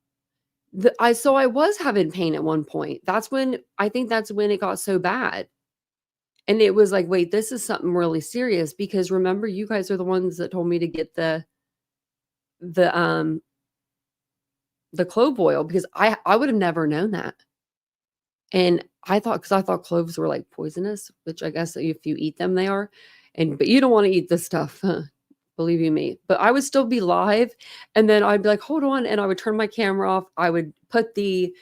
So I was having pain at one point. I think that's when it got so bad. And it was like, wait, this is something really serious, because remember, you guys are the ones that told me to get the clove oil, because I would have never known that. And I thought cloves were like poisonous, which I guess if you eat them, they are. But you don't want to eat this stuff, believe you me. But I would still be live, and then I'd be like, hold on, and I would turn my camera off. I would put the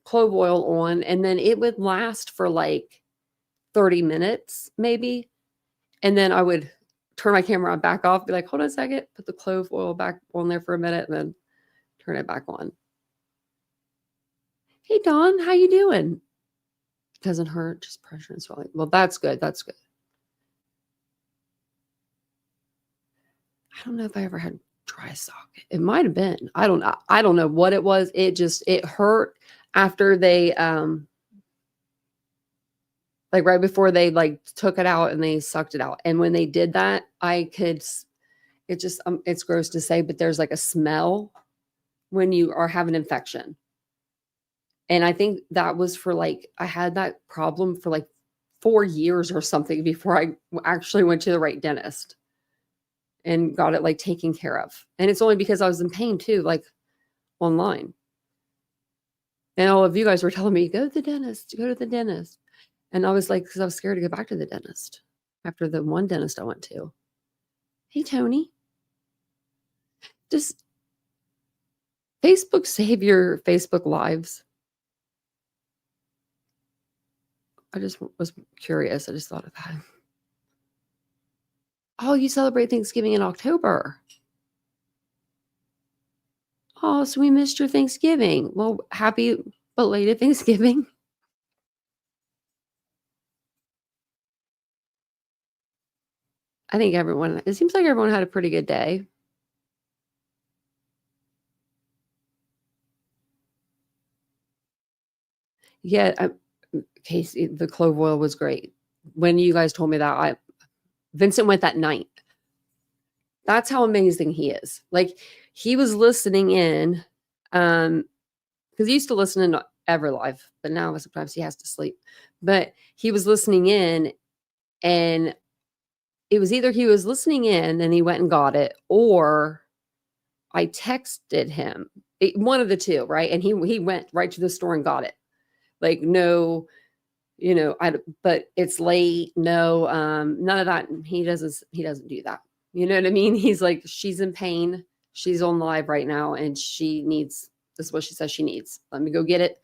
clove oil on, and then it would last for like 30 minutes maybe. And then I would turn my camera back off, be like, hold on a second, put the clove oil back on there for a minute, and then turn it back on. Hey, Dawn, how you doing? Doesn't hurt, just pressure and swelling. Well, that's good. That's good. I don't know if I ever had dry socket. It might have been. I don't know what it was. It hurt after they like right before they like took it out and they sucked it out. And when they did that, it's gross to say, but there's like a smell when you are having an infection. And I think that was for like, I had that problem for like 4 years or something before I actually went to the right dentist and got it like taken care of. And it's only because I was in pain too, like online. And all of you guys were telling me, go to the dentist, go to the dentist. And I was like, because I was scared to go back to the dentist after the one dentist I went to. Hey, Tony. Does Facebook save your Facebook lives? I just was curious. I just thought of that. Oh, you celebrate Thanksgiving in October. Oh, so we missed your Thanksgiving. Well, happy belated Thanksgiving. I think it seems like everyone had a pretty good day. Yeah, Casey, the clove oil was great. When you guys told me that, Vincent went that night. That's how amazing he is. Like, he was listening in, because he used to listen in Everlive, but now sometimes he has to sleep. But he was listening in, and it was either he was listening in and he went and got it, or I texted him. One of the two, right? And he went right to the store and got it. Like, no, but it's late. No, none of that. He doesn't do that. You know what I mean? He's like, she's in pain. She's on live right now, and she needs, this is what she says she needs. Let me go get it.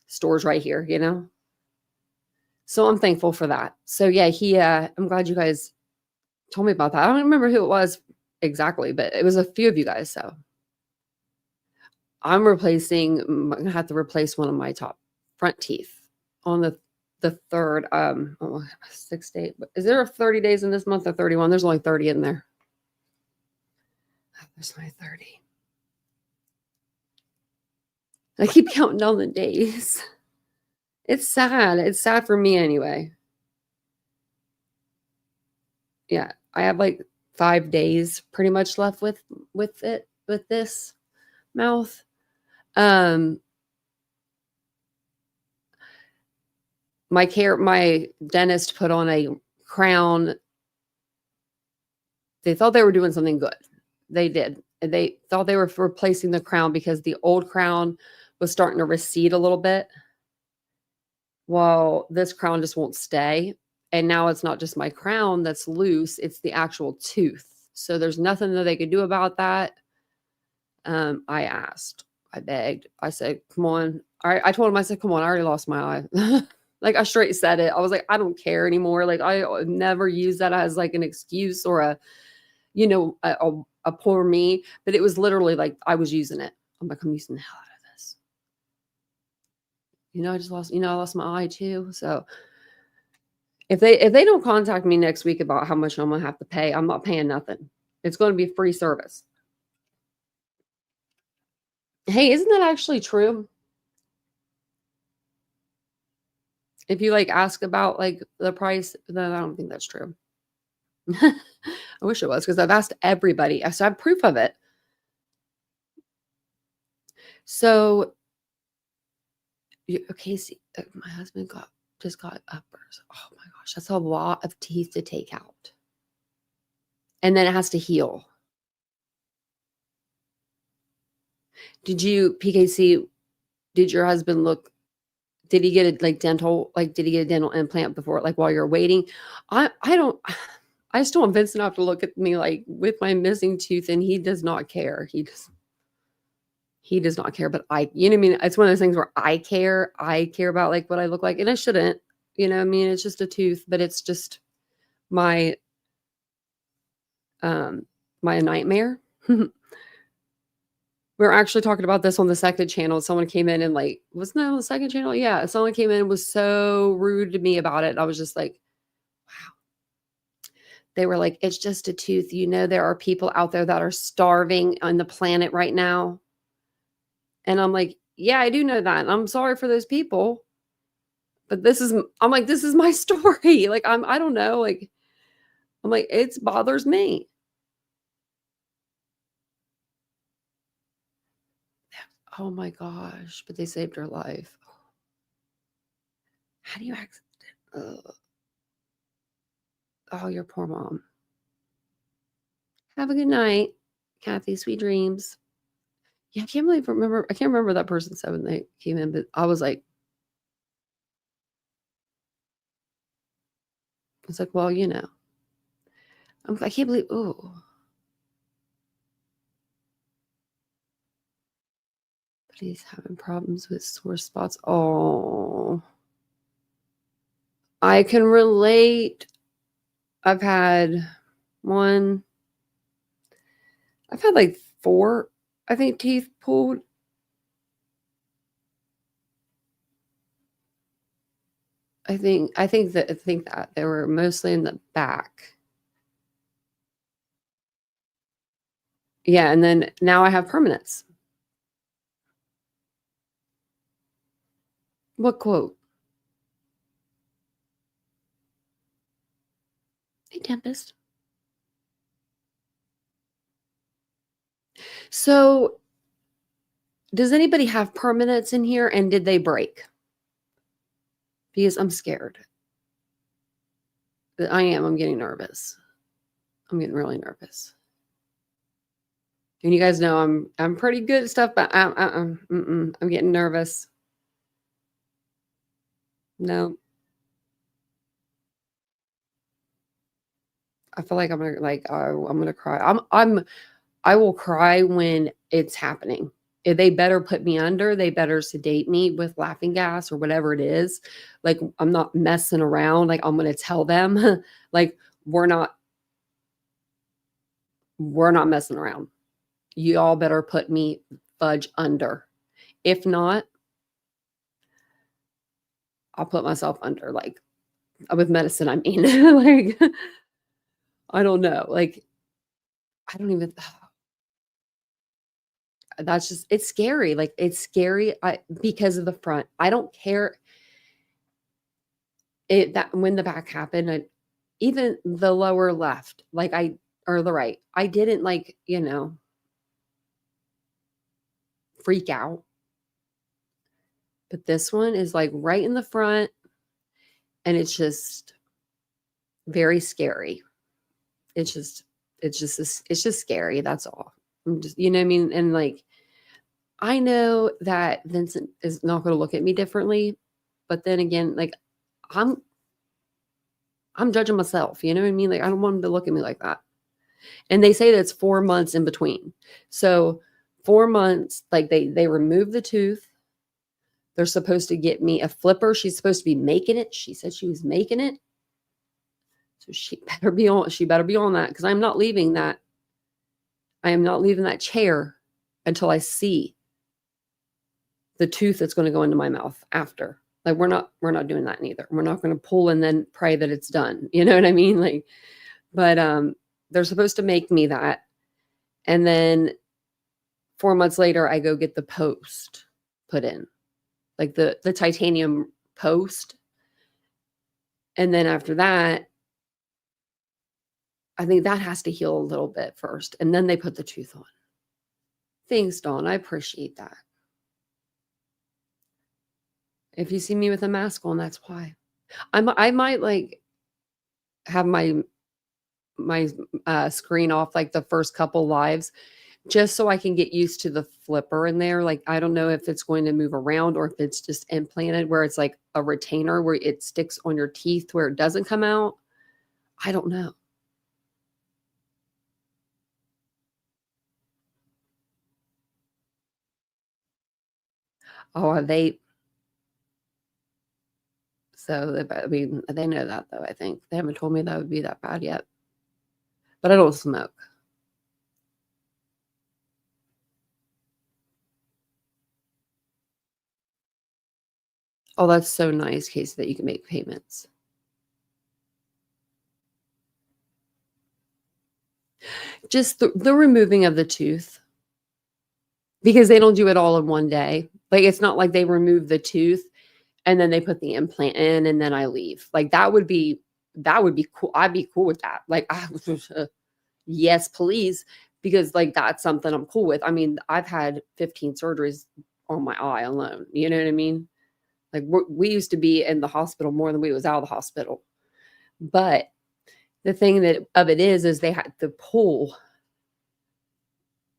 Store's right here, So I'm thankful for that. So yeah, I'm glad you guys told me about that. I don't remember who it was exactly, but it was a few of you guys. So I'm gonna have to replace one of my top front teeth on the third, 6 days. Is there 30 days in this month or 31? There's only 30 in there. There's only 30. I keep counting down the days. It's sad. It's sad for me anyway. Yeah, I have like 5 days pretty much left with this mouth. My dentist put on a crown. They thought they were doing something good. They did. They thought they were replacing the crown because the old crown was starting to recede a little bit. Well, this crown just won't stay. And now it's not just my crown that's loose, it's the actual tooth. So there's nothing that they could do about that. I asked, I begged, I said, come on. I told him, I said, come on, I already lost my eye. Like, I straight said it. I was like, I don't care anymore. Like, I never use that as like an excuse or a poor me, but it was literally like I was using it. I'm like, I'm using the hell out of this. I lost my eye too. So if they don't contact me next week about how much I'm gonna have to pay, I'm not paying nothing. It's going to be free service. Hey, isn't that actually true? If you like ask about like the price, then I don't think that's true. I wish it was, because I've asked everybody. I have proof of it. So, Casey, my husband just got uppers. Oh my gosh, that's a lot of teeth to take out. And then it has to heal. Did PKC, did your husband did he get did he get a dental implant before, like while you're waiting? I just don't want Vincent to have to look at me like with my missing tooth, and he does not care. He does not care, but you know what I mean? It's one of those things where I care about like what I look like, and I shouldn't, I mean, it's just a tooth, but it's just my nightmare. We were actually talking about this on the second channel. Someone came in and like, wasn't that on the second channel? Yeah. Someone came in and was so rude to me about it. I was just like, wow. They were like, it's just a tooth. There are people out there that are starving on the planet right now. And I'm like, yeah, I do know that. And I'm sorry for those people. But this is my story. Like, I don't know. Like, I'm like, it bothers me. Oh my gosh. But they saved her life. How do you access it? Oh, your poor mom. Have a good night, Kathy. Sweet dreams. Yeah, I can't remember that person said when they came in, but I was like, it's like, well, I can't believe, but he's having problems with sore spots. Oh, I can relate. I've had like 4, I think, teeth pulled. I think that they were mostly in the back. Yeah, and then now I have permanents. What quote? Hey, Tempest. So, does anybody have permanents in here and did they break? Because I'm scared. I am. I'm getting nervous. I'm getting really nervous. And you guys know I'm pretty good at stuff, but I'm getting nervous. No. I feel like I'm gonna cry. I will cry when it's happening. If they better put me under, they better sedate me with laughing gas or whatever it is. Like, I'm not messing around. Like, I'm gonna tell them, like, we're not messing around. You all better put me fudge under. If not, I'll put myself under, like, with medicine, I mean. Like, I don't know. Like, I don't even that's just it's scary. Like, it's scary because of the front. I don't care that when the back happened, even the lower left, like or the right, I didn't like, freak out. But this one is like right in the front, and it's just very scary. It's just scary. That's all. I'm just, you know what I mean? And like, I know that Vincent is not going to look at me differently, but then again, like, I'm judging myself. You know what I mean? Like, I don't want him to look at me like that. And they say that it's 4 months in between. So 4 months, like they remove the tooth. They're supposed to get me a flipper. She's supposed to be making it. She said she was making it. So she better be on that, because I'm not leaving that. I am not leaving that chair until I see the tooth that's going to go into my mouth after. Like, we're not doing that neither. We're not going to pull and then pray that it's done. You know what I mean? Like, but they're supposed to make me that. And then 4 months later, I go get the post put in, like the titanium post. And then after that, I think that has to heal a little bit first. And then they put the tooth on. Thanks, Dawn. I appreciate that. If you see me with a mask on, that's why. I might like have my screen off like the first couple lives, just so I can get used to the flipper in there. Like, I don't know if it's going to move around or if it's just implanted where it's like a retainer where it sticks on your teeth where it doesn't come out. I don't know. Oh, they. So, I mean, they know that, though, I think. They haven't told me that would be that bad yet. But I don't smoke. Oh, that's so nice, Casey, that you can make payments. Just the removing of the tooth, because they don't do it all in one day. Like, it's not like they remove the tooth and then they put the implant in and then I leave. Like, that would be cool. I'd be cool with that. Like, yes, please. Because like, that's something I'm cool with. I mean, I've had 15 surgeries on my eye alone. You know what I mean? Like, we used to be in the hospital more than we was out of the hospital. But the thing of it is they had to pull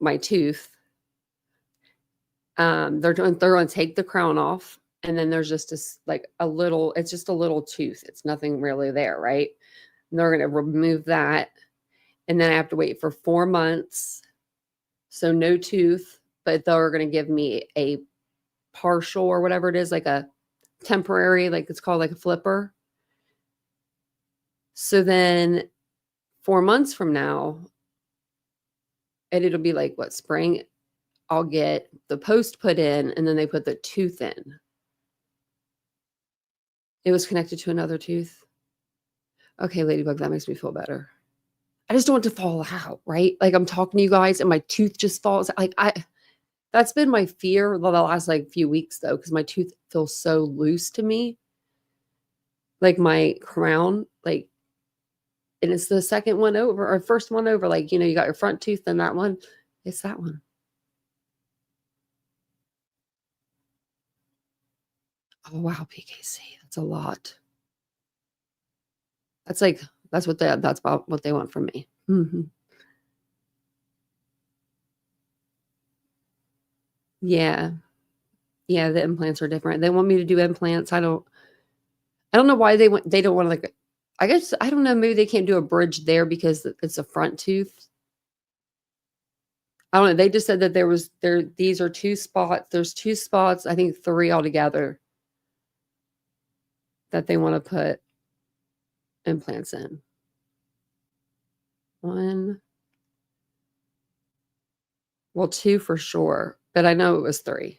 my tooth. They're going to take the crown off. And then there's just it's just a little tooth. It's nothing really there, right? And they're going to remove that. And then I have to wait for 4 months. So no tooth, but they're going to give me a partial or whatever it is, like a temporary, like it's called like a flipper. So then 4 months from now, and it'll be like what, spring, I'll get the post put in and then they put the tooth in. It was connected to another tooth. Okay, Ladybug, that makes me feel better. I just don't want to fall out, right? Like, I'm talking to you guys and my tooth just falls out. Like, that's been my fear the last like few weeks though, because my tooth feels so loose to me. Like, my crown, like, And it's the second one over or first one over. Like, you got your front tooth and that one. It's that one. Oh, wow, PKC. That's a lot. That's about what they want from me. Yeah. Yeah, the implants are different. They want me to do implants. I don't know why they don't want to, like, I guess, I don't know, maybe they can't do a bridge there because it's a front tooth. I don't know. They just said that these are 2 spots. There's 2 spots, I think 3 altogether, that they want to put implants in. 1. Well, 2 for sure, but I know it was 3.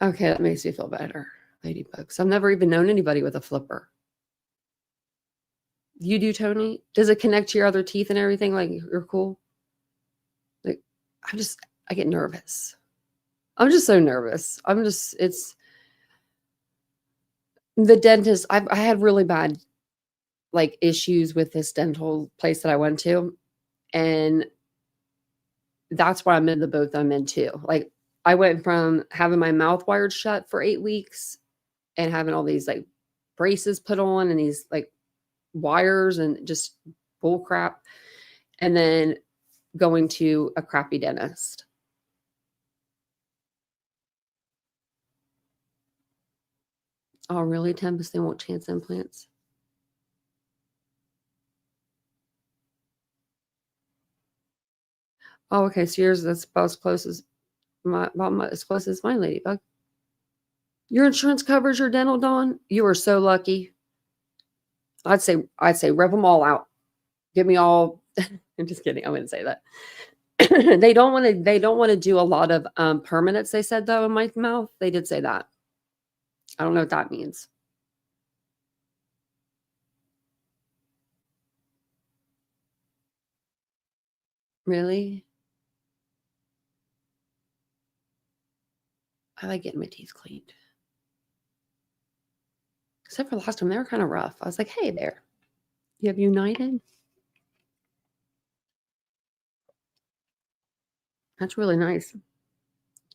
Okay, that makes me feel better, ladybugs. I've never even known anybody with a flipper. You do, Tony? Does it connect to your other teeth and everything? Like, you're cool? Like, I get nervous. I'm just so nervous. It's the dentist. I had really bad, like, issues with this dental place that I went to. And that's why I'm in the boat that I'm in too. Like, I went from having my mouth wired shut for 8 weeks and having all these, like, braces put on and these, like, wires and just bull crap. And then going to a crappy dentist. Oh, really, Tempest? They won't chance implants? Oh, okay. So yours, that's about as close as my ladybug. Your insurance covers your dental, Dawn? You are so lucky. I'd say rip them all out. Give me all. I'm just kidding. I wouldn't say that. They don't want to do a lot of permanents, they said, though, in my mouth. They did say that. I don't know what that means. Really? I like getting my teeth cleaned. Except for last time, they were kind of rough. I was like, hey there. You have United? That's really nice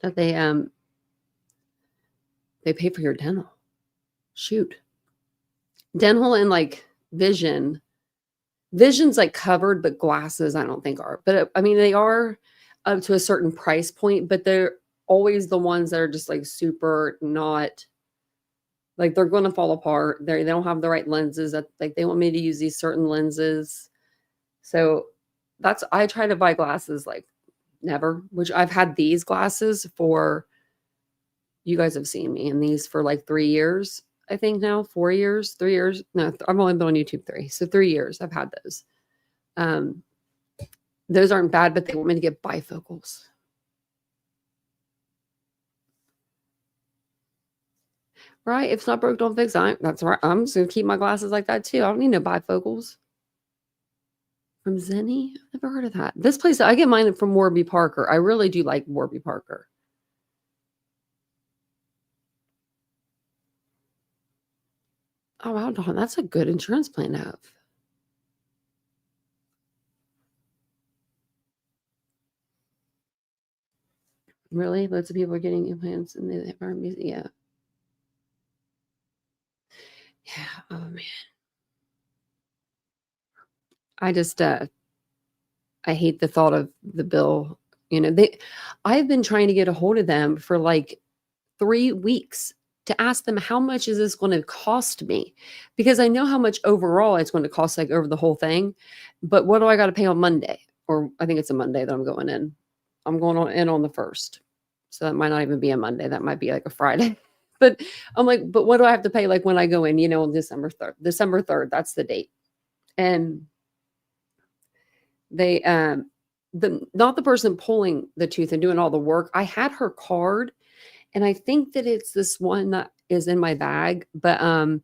that they pay for your dental. Shoot. Dental and, like, vision. Vision's, like, covered, but glasses I don't think are. But I mean, they are up to a certain price point, but they're always the ones that are just, like, super not, like, they're going to fall apart. They don't have the right lenses. That, like, they want me to use these certain lenses. So I try to buy glasses like never, which I've had these glasses for, you guys have seen me in these for like 3 years. I think now 4 years, 3 years. No, I've only been on YouTube 3. So 3 years I've had those. Those aren't bad, but they want me to get bifocals. Right? If it's not broke, don't fix it. That's right. I'm just going to keep my glasses like that too. I don't need no bifocals. From Zenny? I've never heard of that. This place, I get mine from Warby Parker. I really do like Warby Parker. Oh, wow, Dawn, that's a good insurance plan to have. Really? Lots of people are getting implants and they are music. Yeah. Yeah. Oh, man. I just, I hate the thought of the bill. I've been trying to get a hold of them for like 3 weeks to ask them, how much is this going to cost me? Because I know how much overall it's going to cost, like, over the whole thing. But what do I got to pay on Monday? Or I think it's a Monday that I'm going in. I'm going in on the 1st. So that might not even be a Monday. That might be like a Friday. But I'm like, but what do I have to pay, like, when I go in, on December 3rd? December 3rd, that's the date. And they, not the person pulling the tooth and doing all the work. I had her card, and I think that it's this one that is in my bag, but I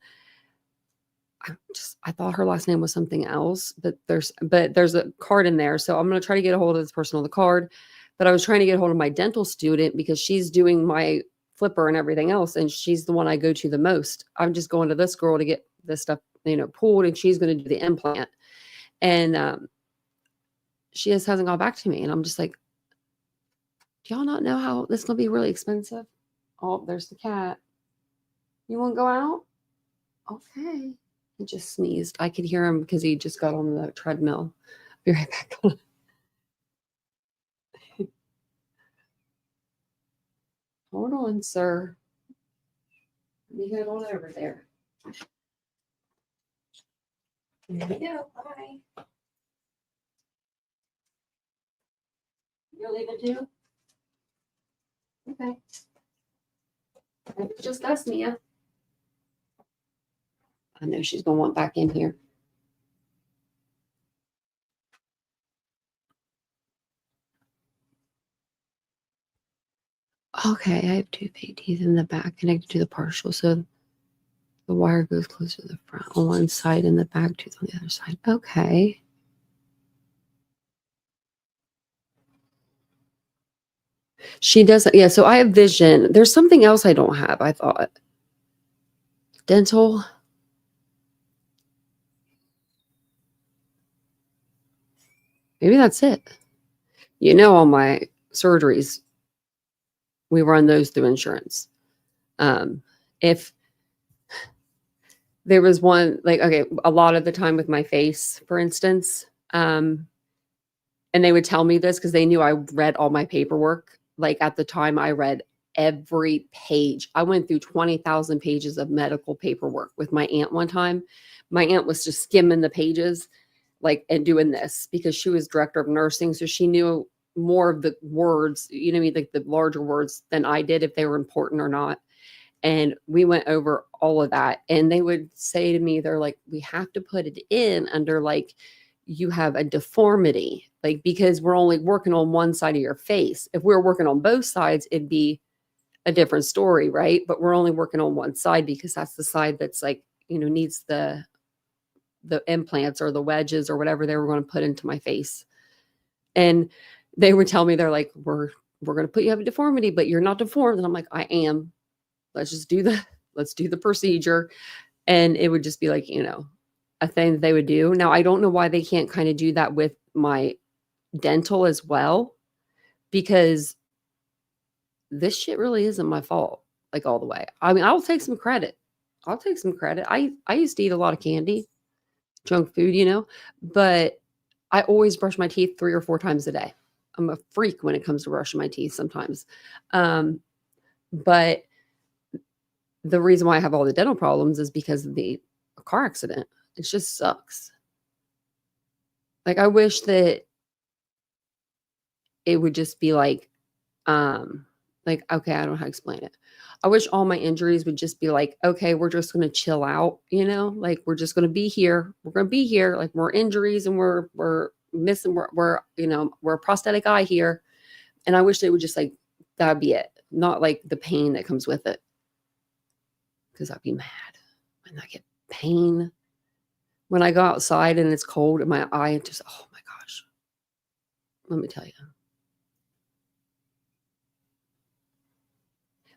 thought her last name was something else, but there's a card in there. So I'm going to try to get a hold of this person on the card, but I was trying to get a hold of my dental student because she's doing my flipper and everything else, and she's the one I go to the most. I'm just going to this girl to get this stuff pulled, and she's going to do the implant. And she just hasn't got back to me. And I'm just like, do y'all not know how this is going to be really expensive? Oh, there's the cat. You want to go out? Okay. He just sneezed. I could hear him because he just got on the treadmill. I'll be right back. Hold on, sir. Let me head on over there. There we go. Bye. You're leaving too? Okay. It's just us, Mia. I know she's going to want back in here. Okay, I have two fake teeth in the back connected to the partial, so the wire goes closer to the front on one side and the back tooth on the other side. Okay. She doesn't. Yeah, so I have vision. There's something else I don't have, I thought. Dental. Maybe that's it. All my surgeries, we run those through insurance. If there was one, like, okay, a lot of the time with my face, for instance, and they would tell me this because they knew I read all my paperwork. Like at the time, I read every page. I went through 20,000 pages of medical paperwork with my aunt one time. My aunt was just skimming the pages, like, and doing this because she was director of nursing. So she knew more of the words, like the larger words than I did, if they were important or not. And we went over all of that. And they would say to me, they're like, we have to put it in under like, you have a deformity, like, because we're only working on one side of your face. If we were working on both sides, it'd be a different story, right? But we're only working on one side because that's the side that's like, needs the implants or the wedges or whatever they were going to put into my face. And they would tell me, they're like, we're going to put you have a deformity, but you're not deformed. And I'm like, I am. Let's do the procedure. And it would just be like, a thing that they would do. Now, I don't know why they can't kind of do that with my dental as well, because this shit really isn't my fault, like all the way. I mean, I'll take some credit. I used to eat a lot of candy, junk food, but I always brush my teeth 3 or 4 times a day. I'm a freak when it comes to brushing my teeth sometimes. But the reason why I have all the dental problems is because of the car accident. It just sucks. Like, I wish that it would just be like, okay, I don't know how to explain it. I wish all my injuries would just be like, okay, we're just going to chill out, like we're just going to be here. We're going to be here. Like, we're injuries and we're missing, we're a prosthetic eye here. And I wish they would just like, that'd be it. Not like the pain that comes with it. Because I'd be mad when I get pain. When I go outside and it's cold in my eye, it just, oh my gosh. Let me tell you.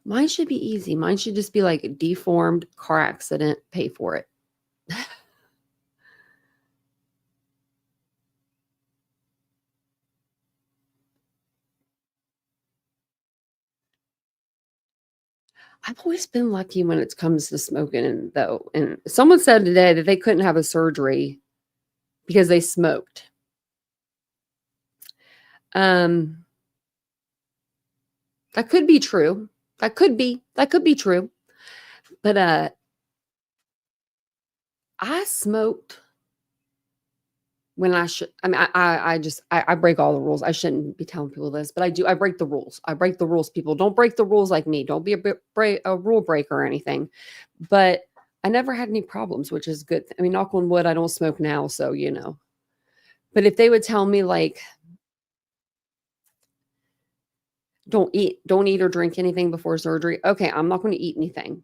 Mine should be easy. Mine should just be like a deformed car accident, pay for it. I've always been lucky when it comes to smoking, though. And someone said today that they couldn't have a surgery because they smoked. That could be true. That could be true. But I smoked when I should. I mean, I break all the rules. I shouldn't be telling people this, but I do. I break the rules. I break the rules. People don't break the rules like me. Don't be a rule breaker or anything. But I never had any problems, which is good. I mean, knock on wood, I don't smoke now, so But if they would tell me like, don't eat or drink anything before surgery. Okay, I'm not going to eat anything,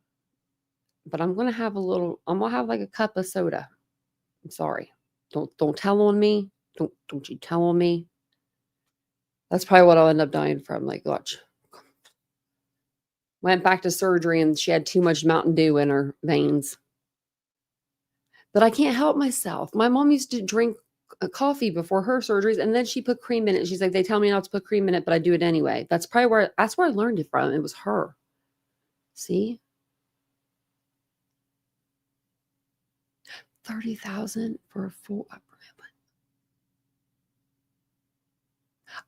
but I'm going to have like a cup of soda. I'm sorry. Don't tell on me. Don't you tell on me. That's probably what I'll end up dying from. Like, watch. Went back to surgery and she had too much Mountain Dew in her veins. but I can't help myself. My mom used to drink coffee before her surgeries, and then she put cream in it. She's like, they tell me not to put cream in it, but I do it anyway. That's where I learned it from. It was her. See? 30,000 for a full upper implant.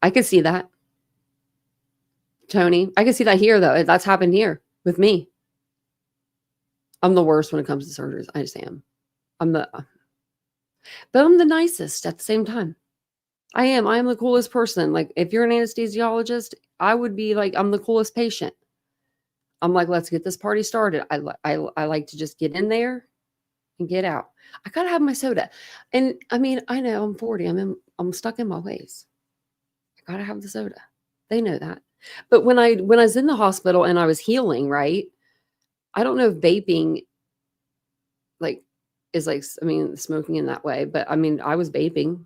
I could see that. Tony, I can see that here though. That's happened here with me. I'm the worst when it comes to surgeries. I just am. But I'm the nicest at the same time. I am the coolest person. Like if you're an anesthesiologist, I would be like, I'm the coolest patient. I'm like, let's get this party started. I like to just get in there and get out. I gotta have my soda. And I mean, I know I'm 40. I'm stuck in my ways. I gotta have the soda. They know that. But when I was in the hospital and I was healing, right? I don't know if vaping like is like, I mean, smoking in that way, but I mean, I was vaping.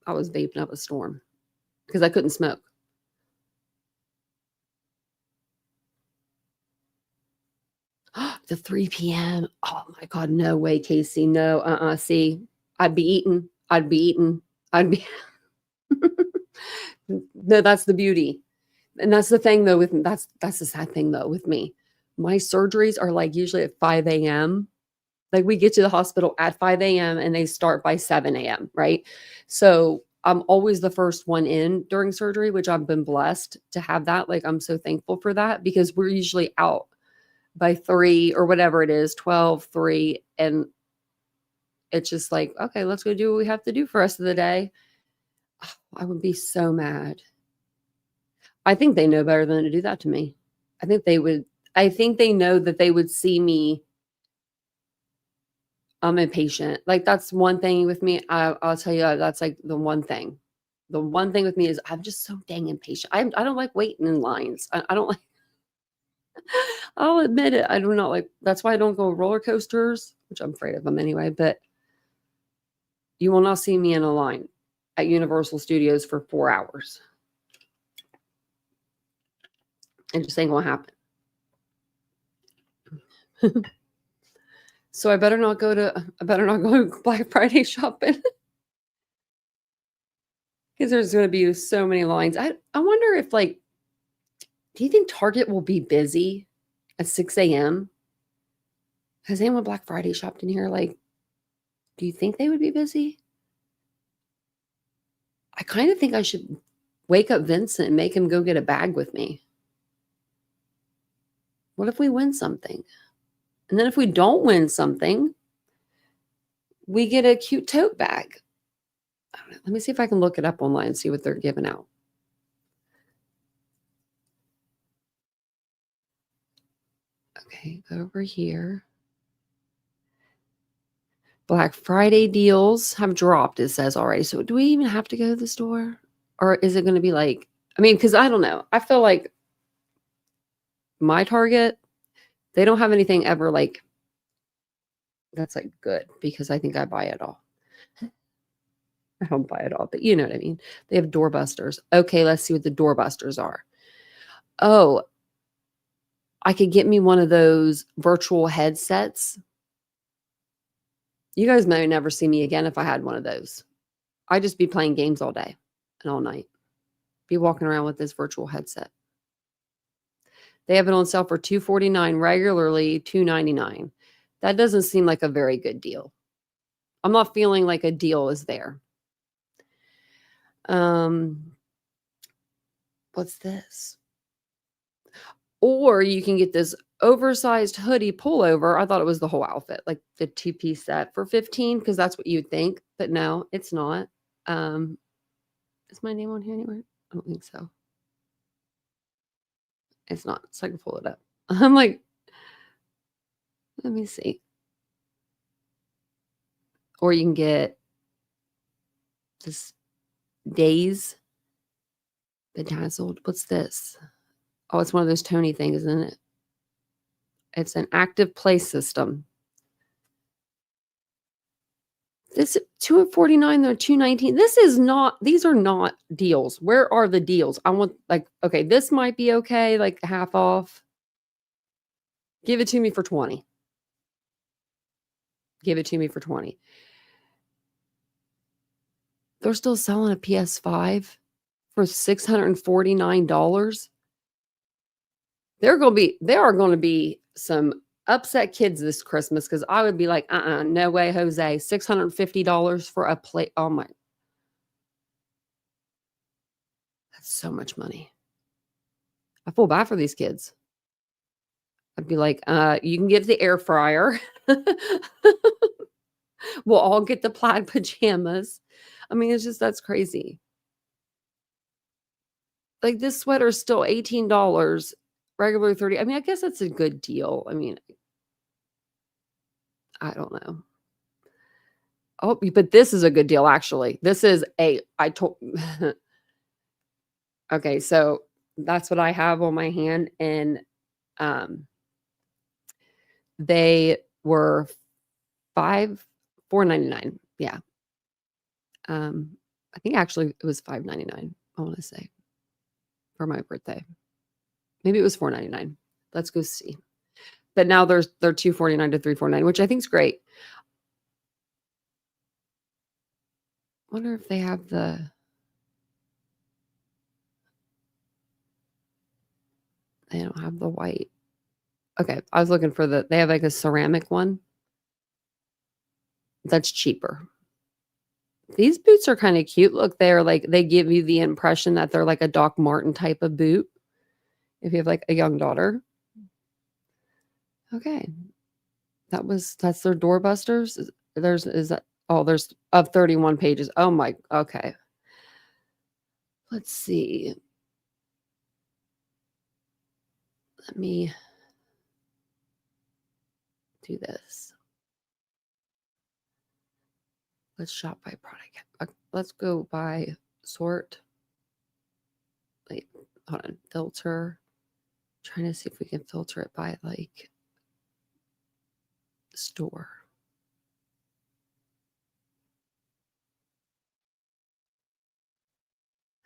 I was vaping up a storm because I couldn't smoke. The 3 p.m. Oh my God, no way, Casey. No, see, I'd be eating. I'd be. No, that's the beauty. And that's the thing though, that's the sad thing though with me. My surgeries are like usually at 5 a.m. Like we get to the hospital at 5 a.m. and they start by 7 a.m. Right. So I'm always the first one in during surgery, which I've been blessed to have that. Like I'm so thankful for that because we're usually out by 3 or whatever it is, 12, 3. And it's just like, okay, let's go do what we have to do for the rest of the day. I would be so mad. I think they know better than to do that to me. I think they know that they would see me. I'm impatient. Like that's one thing with me. I'll tell you, that's like the one thing. The one thing with me is I'm just so dang impatient. I don't like waiting in lines. I don't like. I'll admit it. I do not like. That's why I don't go roller coasters, which I'm afraid of them anyway. But you will not see me in a line at Universal Studios for 4 hours. It just ain't gonna happen. So I better not go Black Friday shopping because there's going to be so many lines. I wonder if like, do you think Target will be busy at 6 a.m.? Has anyone Black Friday shopped in here? Like, do you think they would be busy? I kind of think I should wake up Vincent and make him go get a bag with me. What if we win something? And then if we don't win something, we get a cute tote bag. I don't know. Let me see if I can look it up online and see what they're giving out. Okay, go over here. Black Friday deals have dropped, it says already. So do we even have to go to the store? Or is it going to be like, I mean, because I don't know. I feel like my Target, they don't have anything ever like that's like good because I think I buy it all. I don't buy it all, but you know what I mean. They have doorbusters. Okay, let's see what the doorbusters are. Oh, I could get me one of those virtual headsets. You guys may never see me again if I had one of those. I'd just be playing games all day and all night. Be walking around with this virtual headset. They have it on sale for $249, regularly $299. That doesn't seem like a very good deal. I'm not feeling like a deal is there. What's this? Or you can get this oversized hoodie pullover. I thought it was the whole outfit, like the 2-piece set for $15, because that's what you'd think. But no, it's not. Is my name on here anywhere? I don't think so. It's not. So I can pull it up. I'm like, let me see. Or you can get this Days Bedazzled. What's this? Oh, it's one of those Tony things, isn't it? It's an active play system. This $249, they're $219. These are not deals. Where are the deals? I want like, okay, this might be okay, like half off. Give it to me for $20. Give it to me for 20. They're still selling a PS5 for $649. There are going to be some upset kids this Christmas because I would be like, no way, Jose. $650 for a plate. Oh my. That's so much money. I feel bad for these kids. I'd be like, you can get the air fryer. We'll all get the plaid pajamas. I mean, it's just, that's crazy. Like this sweater is still $18, regular 30. I mean, I guess that's a good deal. I mean, I don't know. Oh, but this is a good deal, actually. This is okay, so that's what I have on my hand, and they were $4.99. Yeah. I think actually it was $5.99, I want to say, for my birthday. Maybe it was $4.99. Let's go see. But now they're $2.49 to $3.49, which I think is great. Wonder if they have they don't have the white. Okay, I was looking for they have like a ceramic one. That's cheaper. These boots are kind of cute. Look, they give you the impression that they're like a Doc Martin type of boot. If you have like a young daughter. Okay. That's their doorbusters. There's of 31 pages. Oh my, okay. Let's see. Let me do this. Let's shop by product. Let's go by sort. Wait, hold on. Filter. Trying to see if we can filter it by like store.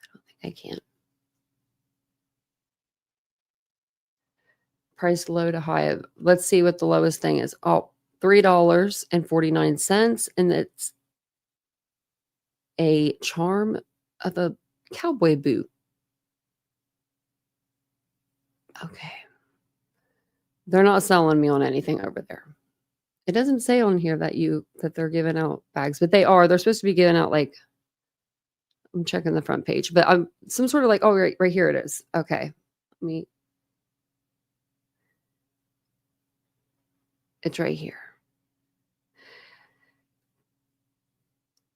I don't think I can. Price low to high. Let's see what the lowest thing is. Oh, $3.49. And it's a charm of a cowboy boot. Okay. They're not selling me on anything over there. It doesn't say on here that they're giving out bags, but they are. They're supposed to be giving out like, I'm checking the front page, but I'm some sort of like, oh, right here it is. Okay. It's right here.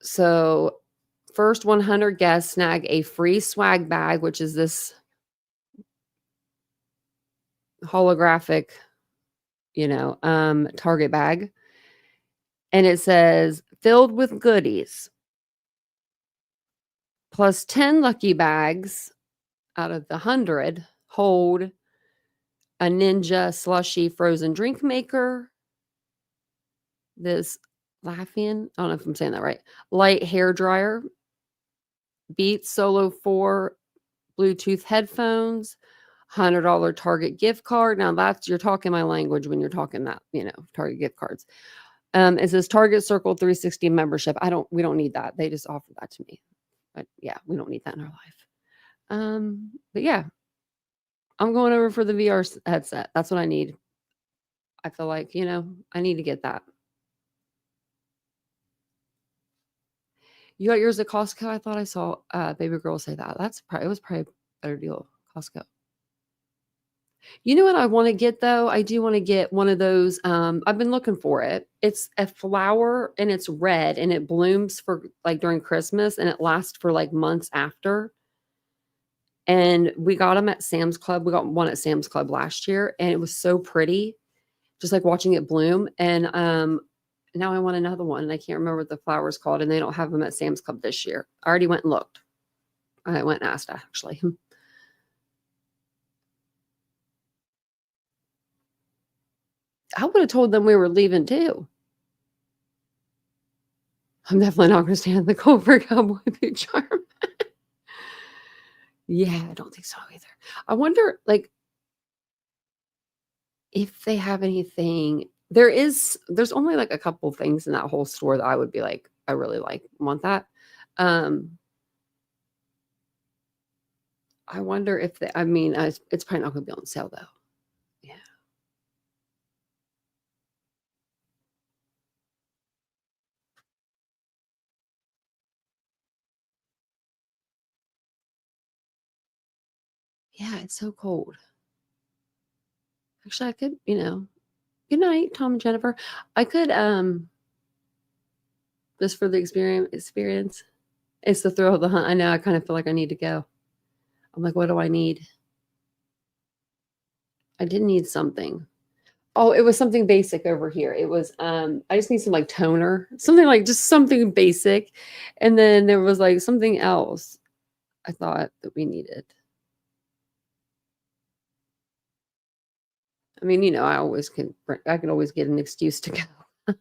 So first 100 guests snag a free swag bag, which is this holographic, Target bag. And it says filled with goodies. Plus 10 lucky bags out of the 100 hold a Ninja slushy frozen drink maker. This Laughing, I don't know if I'm saying that right. Light hair dryer. Beats Solo 4 Bluetooth headphones. $100 Target gift card. Now you're talking my language when you're talking that, Target gift cards. It says Target Circle 360 membership. We don't need that. They just offered that to me. But yeah, we don't need that in our life. But yeah, I'm going over for the VR headset. That's what I need. I feel like, I need to get that. You got yours at Costco? I thought I saw Baby Girl say that. It was probably a better deal, Costco. You know what I want to get though? I do want to get one of those. I've been looking for it. It's a flower and it's red and it blooms for like during Christmas and it lasts for like months after. And we got them at Sam's Club. We got one at Sam's Club last year and it was so pretty, just like watching it bloom. And now I want another one and I can't remember what the flower is called and they don't have them at Sam's Club this year. I already went and looked. I went and asked actually. I would have told them we were leaving too. I'm definitely not going to stand the cold for cowboy boot charm. Yeah, I don't think so either. I wonder, like, if they have anything there's only like a couple things in that whole store that I would be like, I really want that. I wonder if I mean, it's probably not going to be on sale though. Yeah. Yeah, it's so cold. Actually, I could, good night, Tom and Jennifer. I could, just for the experience. It's the thrill of the hunt. I know I kind of feel like I need to go. I'm like, what do I need? I did need something. Oh, it was something basic over here. It was I just need some like toner, something like just something basic. And then there was like something else I thought that we needed. I mean, I can always get an excuse to go.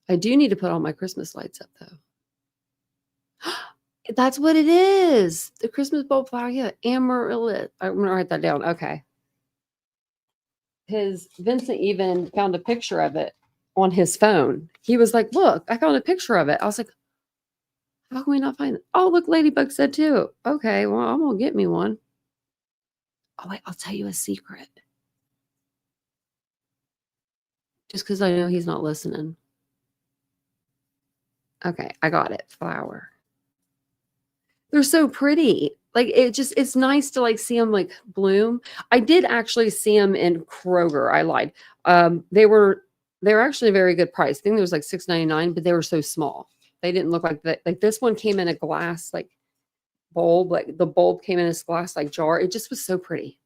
I do need to put all my Christmas lights up though. That's what it is. The Christmas bulb flower. Yeah, Amaryllis. I'm gonna write that down. Okay. Vincent even found a picture of it on his phone. He was like, "Look, I found a picture of it." I was like, "How can we not find it?" Oh, look, Ladybug said too. Okay, well, I'm gonna get me one. Oh wait, I'll tell you a secret. Just because I know he's not listening. Okay, I got it. Flower. They're so pretty. Like it's nice to like see them like bloom. I did actually see them in Kroger. I lied. They were actually a very good price. I think it was like $6.99, but they were so small. They didn't look like that. Like this one came in a glass like bulb. Like the bulb came in this glass like jar. It just was so pretty.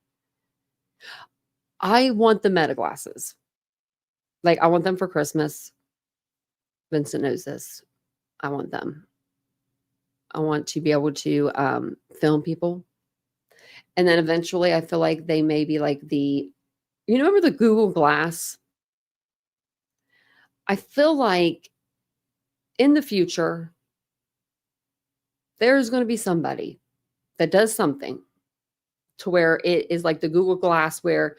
I want the Meta glasses. Like I want them for Christmas. Vincent knows this. I want them. I want to be able to film people. And then eventually I feel like they may be like remember the Google Glass? I feel like in the future, there's going to be somebody that does something to where it is like the Google Glass, where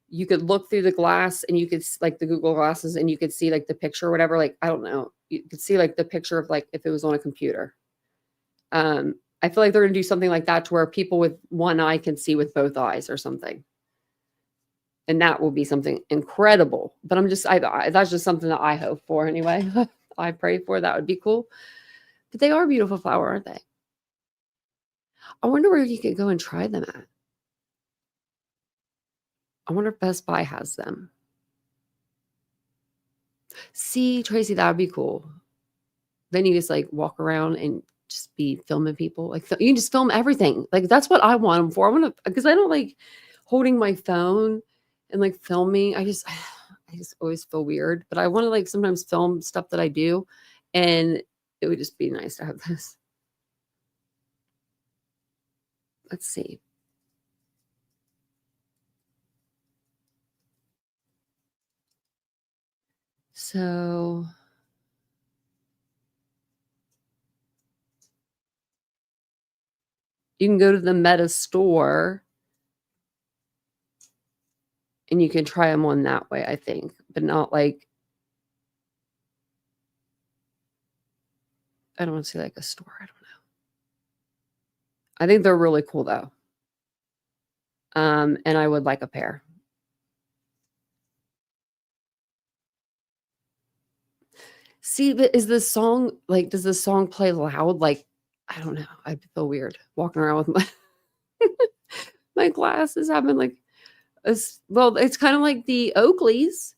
you could look through the glass and you could like the Google glasses and you could see like the picture or whatever. Like, I don't know. You could see like the picture of like if it was on a computer. I feel like they're going to do something like that to where people with one eye can see with both eyes or something. And that will be something incredible. But that's just something that I hope for anyway. I pray for. That would be cool. But they are a beautiful flower, aren't they? I wonder where you could go and try them at. I wonder if Best Buy has them. See, Tracy, that would be cool. Then you just like walk around and just be filming people. Like you can just film everything. Like that's what I want them for. I want to, because I don't like holding my phone and like filming. I just always feel weird. But I want to like sometimes film stuff that I do, and it would just be nice to have this. Let's see. So you can go to the Meta store and you can try them on that way, I think, but not like, I don't want to say like a store. I don't know. I think they're really cool though. And I would like a pair. See, but does the song play loud? Like, I don't know. I feel weird walking around with my glasses having like well, it's kind of like the Oakleys.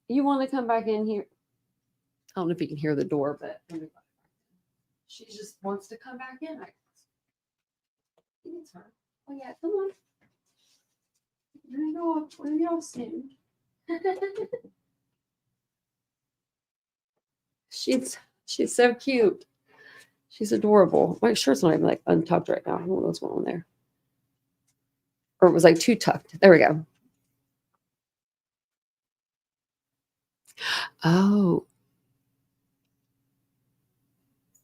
You want to come back in here? I don't know if you can hear the door, but she just wants to come back in. I guess. It's her. Oh yeah, come on. We're gonna go soon. She's so cute. She's adorable. My shirt's not even like untucked right now. I don't know what's going on there. Or it was like too tucked. There we go. Oh.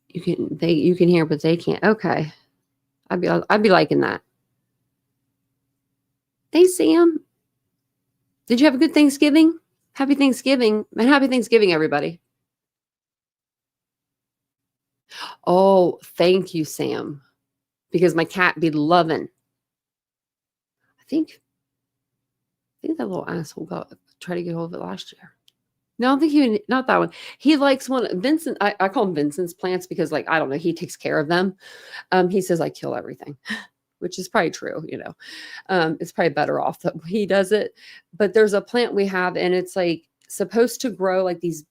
You can hear, but they can't. Okay. I'd be liking that. Hey Sam. Did you have a good Thanksgiving? Happy Thanksgiving, and happy Thanksgiving, everybody. Oh, thank you, Sam, because my cat be loving. I think that little asshole got tried to get hold of it last year. No, I don't think he not that one. He likes one Vincent. I call him Vincent's plants because, like, I don't know, he takes care of them. He says I kill everything, which is probably true. It's probably better off that he does it. But there's a plant we have, and it's like supposed to grow like these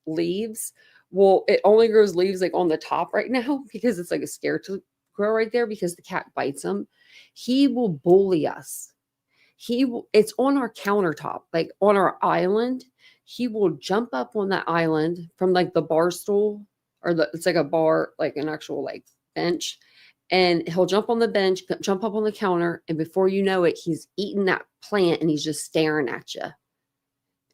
leaves. Well, it only grows leaves like on the top right now because it's like a scared to grow right there because the cat bites him. He will bully us. It's on our countertop, like on our island. He will jump up on that island from like the bar stool or it's like a bar, like an actual like bench. And he'll jump on the bench, jump up on the counter, and before you know it, he's eating that plant and he's just staring at you.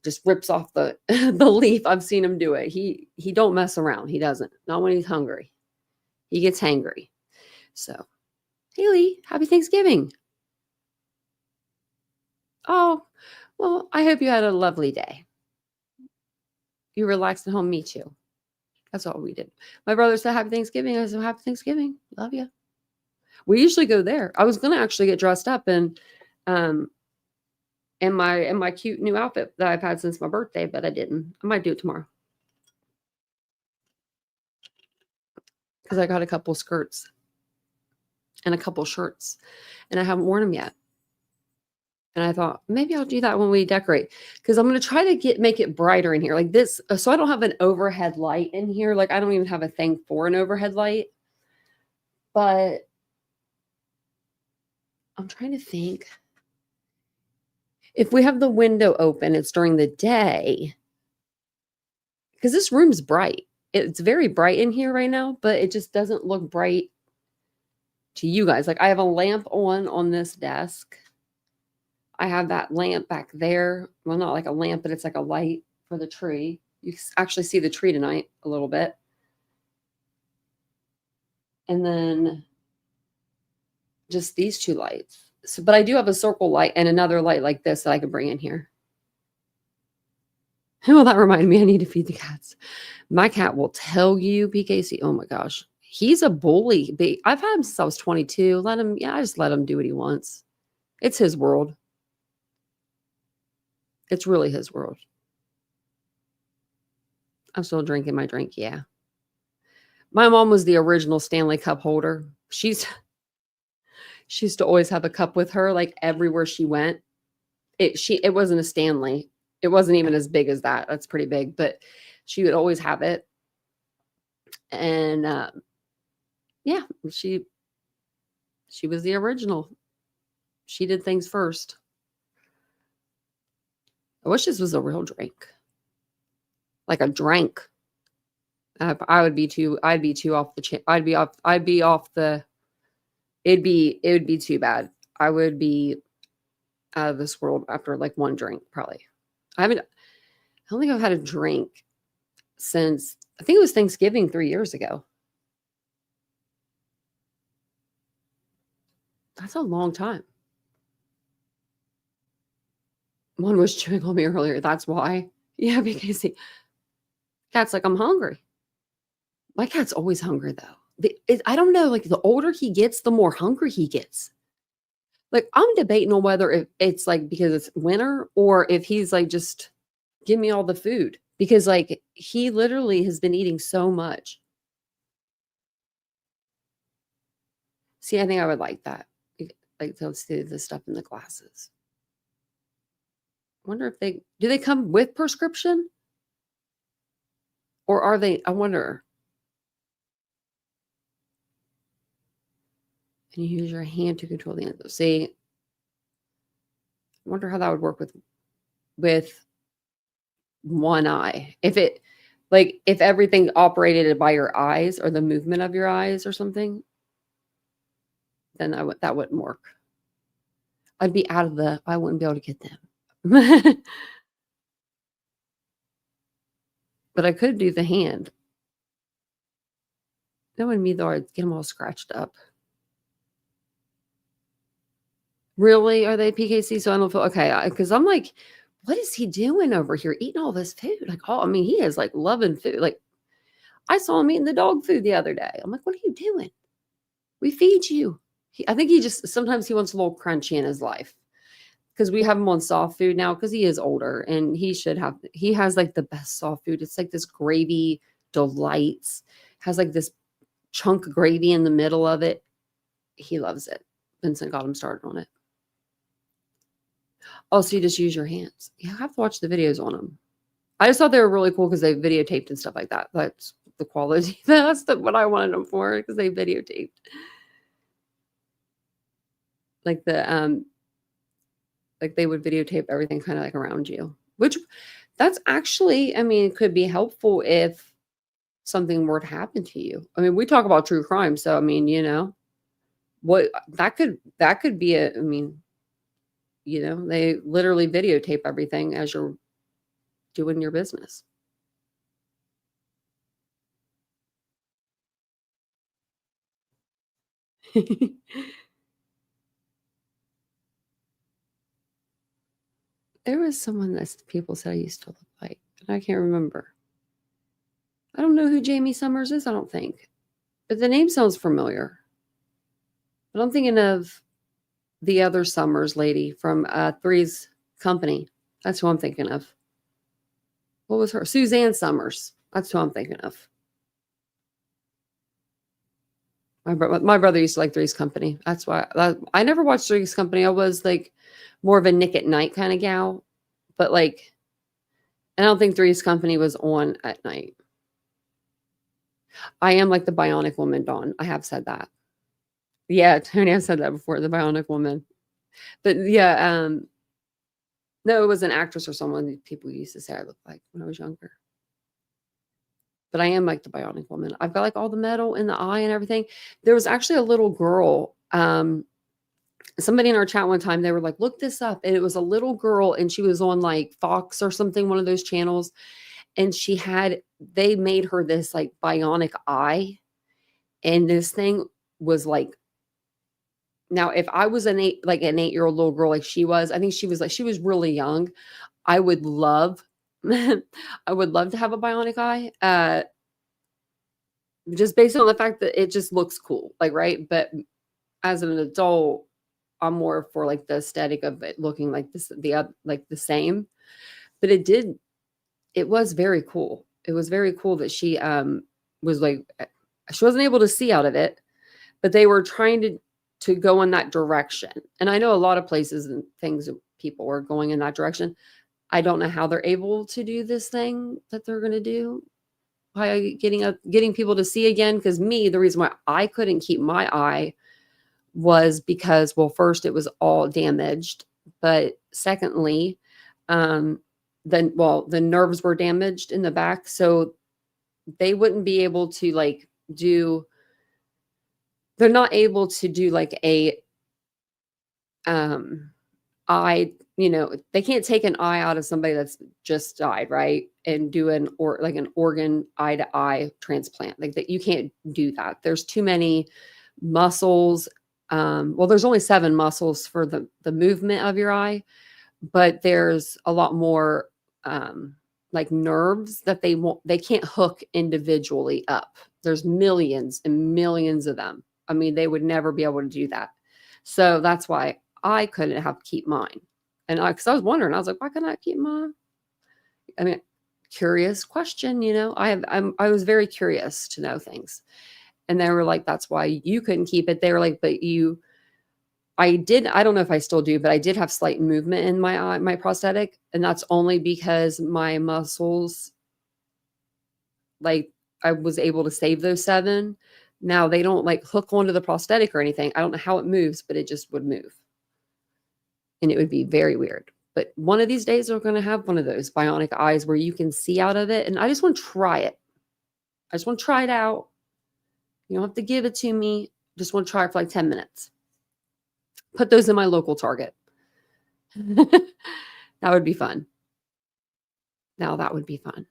Just rips off the the leaf. I've seen him do it. He don't mess around. He doesn't. Not when he's hungry. He gets hangry. So, Haley, happy Thanksgiving. Oh, well, I hope you had a lovely day. You relaxed at home. Me too. That's all we did. My brother said happy Thanksgiving. I said happy Thanksgiving. Love you. We usually go there. I was gonna actually get dressed up in my cute new outfit that I've had since my birthday, but I didn't. I might do it tomorrow because I got a couple skirts and a couple shirts, and I haven't worn them yet. And I thought maybe I'll do that when we decorate because I'm going to try to make it brighter in here like this. So I don't have an overhead light in here. Like I don't even have a thing for an overhead light, but I'm trying to think if we have the window open, it's during the day because this room's bright. It's very bright in here right now, but it just doesn't look bright to you guys. Like I have a lamp on this desk. I have that lamp back there. Well, not like a lamp, but it's like a light for the tree. You actually see the tree tonight a little bit. And then just these two lights. So, but I do have a circle light and another light like this that I can bring in here. Well, that reminded me, I need to feed the cats. My cat will tell you, PKC, oh my gosh, he's a bully. I've had him since I was 22. I just let him do what he wants. It's his world. It's really his world. I'm still drinking my drink, yeah. My mom was the original Stanley Cup holder. She used to always have a cup with her, like everywhere she went. It wasn't a Stanley. It wasn't even as big as that. That's pretty big, but she would always have it. And yeah, she was the original. She did things first. I wish this was a real drink. Like a drink. I'd be too off the it would be too bad. I would be out of this world after like one drink, probably. I don't think I've had a drink since I think it was Thanksgiving 3 years ago. That's a long time. One was chewing on me earlier. That's why. Yeah, because cat's like, I'm hungry. My cat's always hungry though. I don't know. Like the older he gets, the more hungry he gets. Like I'm debating on whether if it's like because it's winter or if he's like just give me all the food because like he literally has been eating so much. See, I think I would like that. Like let's do the stuff in the glasses. I wonder if do they come with prescription? Or are they, I wonder. And you use your hand to control the end. See, I wonder how that would work with one eye. If everything operated by your eyes or the movement of your eyes or something, then that wouldn't work. I'd be I wouldn't be able to get them. But I could do the hand. That wouldn't be though. I'd get them all scratched up. Really? Are they PKC? So I don't feel okay. Because I'm like what is he doing over here eating all this food? Like, oh, I mean, he is like loving food. Like, I saw him eating the dog food the other day. I'm like, what are you doing? We feed you. I think he just, sometimes he wants a little crunchy in his life because we have him on soft food now because he is older and he has like the best soft food. It's like this gravy delights, has like this chunk of gravy in the middle of it. He loves it. Vincent got him started on it. Also, you just use your hands. You have to watch the videos on them. I just thought they were really cool because they videotaped and stuff like that. That's the quality. That's what I wanted them for because they videotaped. Like like they would videotape everything kind of like around you, which that's actually, I mean, it could be helpful if something were to happen to you. I mean, we talk about true crime. So, I mean, you know, what that could be I mean, you know, they literally videotape everything as you're doing your business. There was someone that people said I used to look like, and I can't remember. I don't know who Jamie Summers is, I don't think. But the name sounds familiar. But I'm thinking of the other Summers lady from Three's Company. That's who I'm thinking of. What was her? Suzanne Summers. That's who I'm thinking of. My brother used to like Three's Company. That's why I never watched Three's Company. I was like more of a Nick at Night kind of gal. But like, I don't think Three's Company was on at night. I am like the Bionic Woman, Dawn. I have said that. Yeah, Tony has said that before, the Bionic Woman. But yeah, no, it was an actress or someone that people used to say I looked like when I was younger. But I am like the Bionic Woman. I've got like all the metal in the eye and everything. There was actually a little girl, somebody in our chat one time, they were like, look this up. And it was a little girl and she was on like Fox or something, one of those channels. And they made her this like bionic eye. And this thing was like, now if I was an 8-year-old little girl like she was, I think she was really young. I would love to have a bionic eye. Just based on the fact that it just looks cool, like, right? But as an adult, I'm more for like the aesthetic of it looking like this, like the same. But it was very cool. It was very cool that she was like, she wasn't able to see out of it, but they were trying to go in that direction. And I know a lot of places and things, people are going in that direction. I don't know how they're able to do this thing that they're going to do by getting people to see again. Because the reason why I couldn't keep my eye was because, well, first it was all damaged, but secondly, the nerves were damaged in the back, so they wouldn't be able to like they're not able to do like a eye, you know, they can't take an eye out of somebody that's just died, right? And do an organ eye to eye transplant. Like that, you can't do that. There's too many muscles. Well, there's only 7 muscles for the movement of your eye, but there's a lot more like nerves that they can't hook individually up. There's millions and millions of them. I mean, they would never be able to do that. So that's why I couldn't keep mine. And because I was wondering, I was like, why couldn't I keep mine? I mean, curious question, you know. I was very curious to know things. And they were like, that's why you couldn't keep it. They were like, but I don't know if I still do, but I did have slight movement in my eye, my prosthetic. And that's only because my muscles, like I was able to save those 7. Now they don't like hook onto the prosthetic or anything. I don't know how it moves, but it just would move. And it would be very weird. But one of these days, we're going to have one of those bionic eyes where you can see out of it. And I just want to try it. I just want to try it out. You don't have to give it to me. Just want to try it for like 10 minutes. Put those in my local Target. That would be fun. Now that would be fun.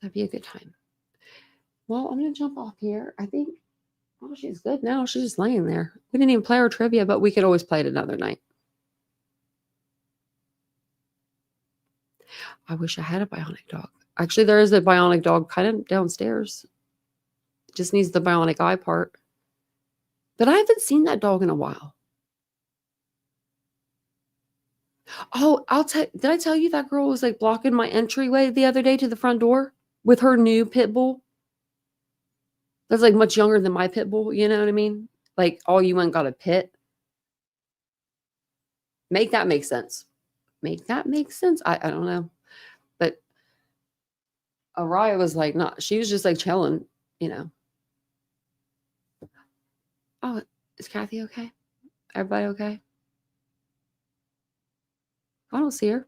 That'd be a good time. Well, I'm going to jump off here. I think, oh, she's good now. She's just laying there. We didn't even play our trivia, but we could always play it another night. I wish I had a bionic dog. Actually, there is a bionic dog kind of downstairs. Just needs the bionic eye part. But I haven't seen that dog in a while. Oh, did I tell you that girl was like blocking my entryway the other day to the front door with her new pit bull? That's like much younger than my pit bull, you know what I mean? Like, oh, you went and got a pit. Make that make sense. Make that make sense. I don't know. But Araya was like, not, she was just like chilling, you know. Oh, is Kathy okay? Everybody okay? I don't see her.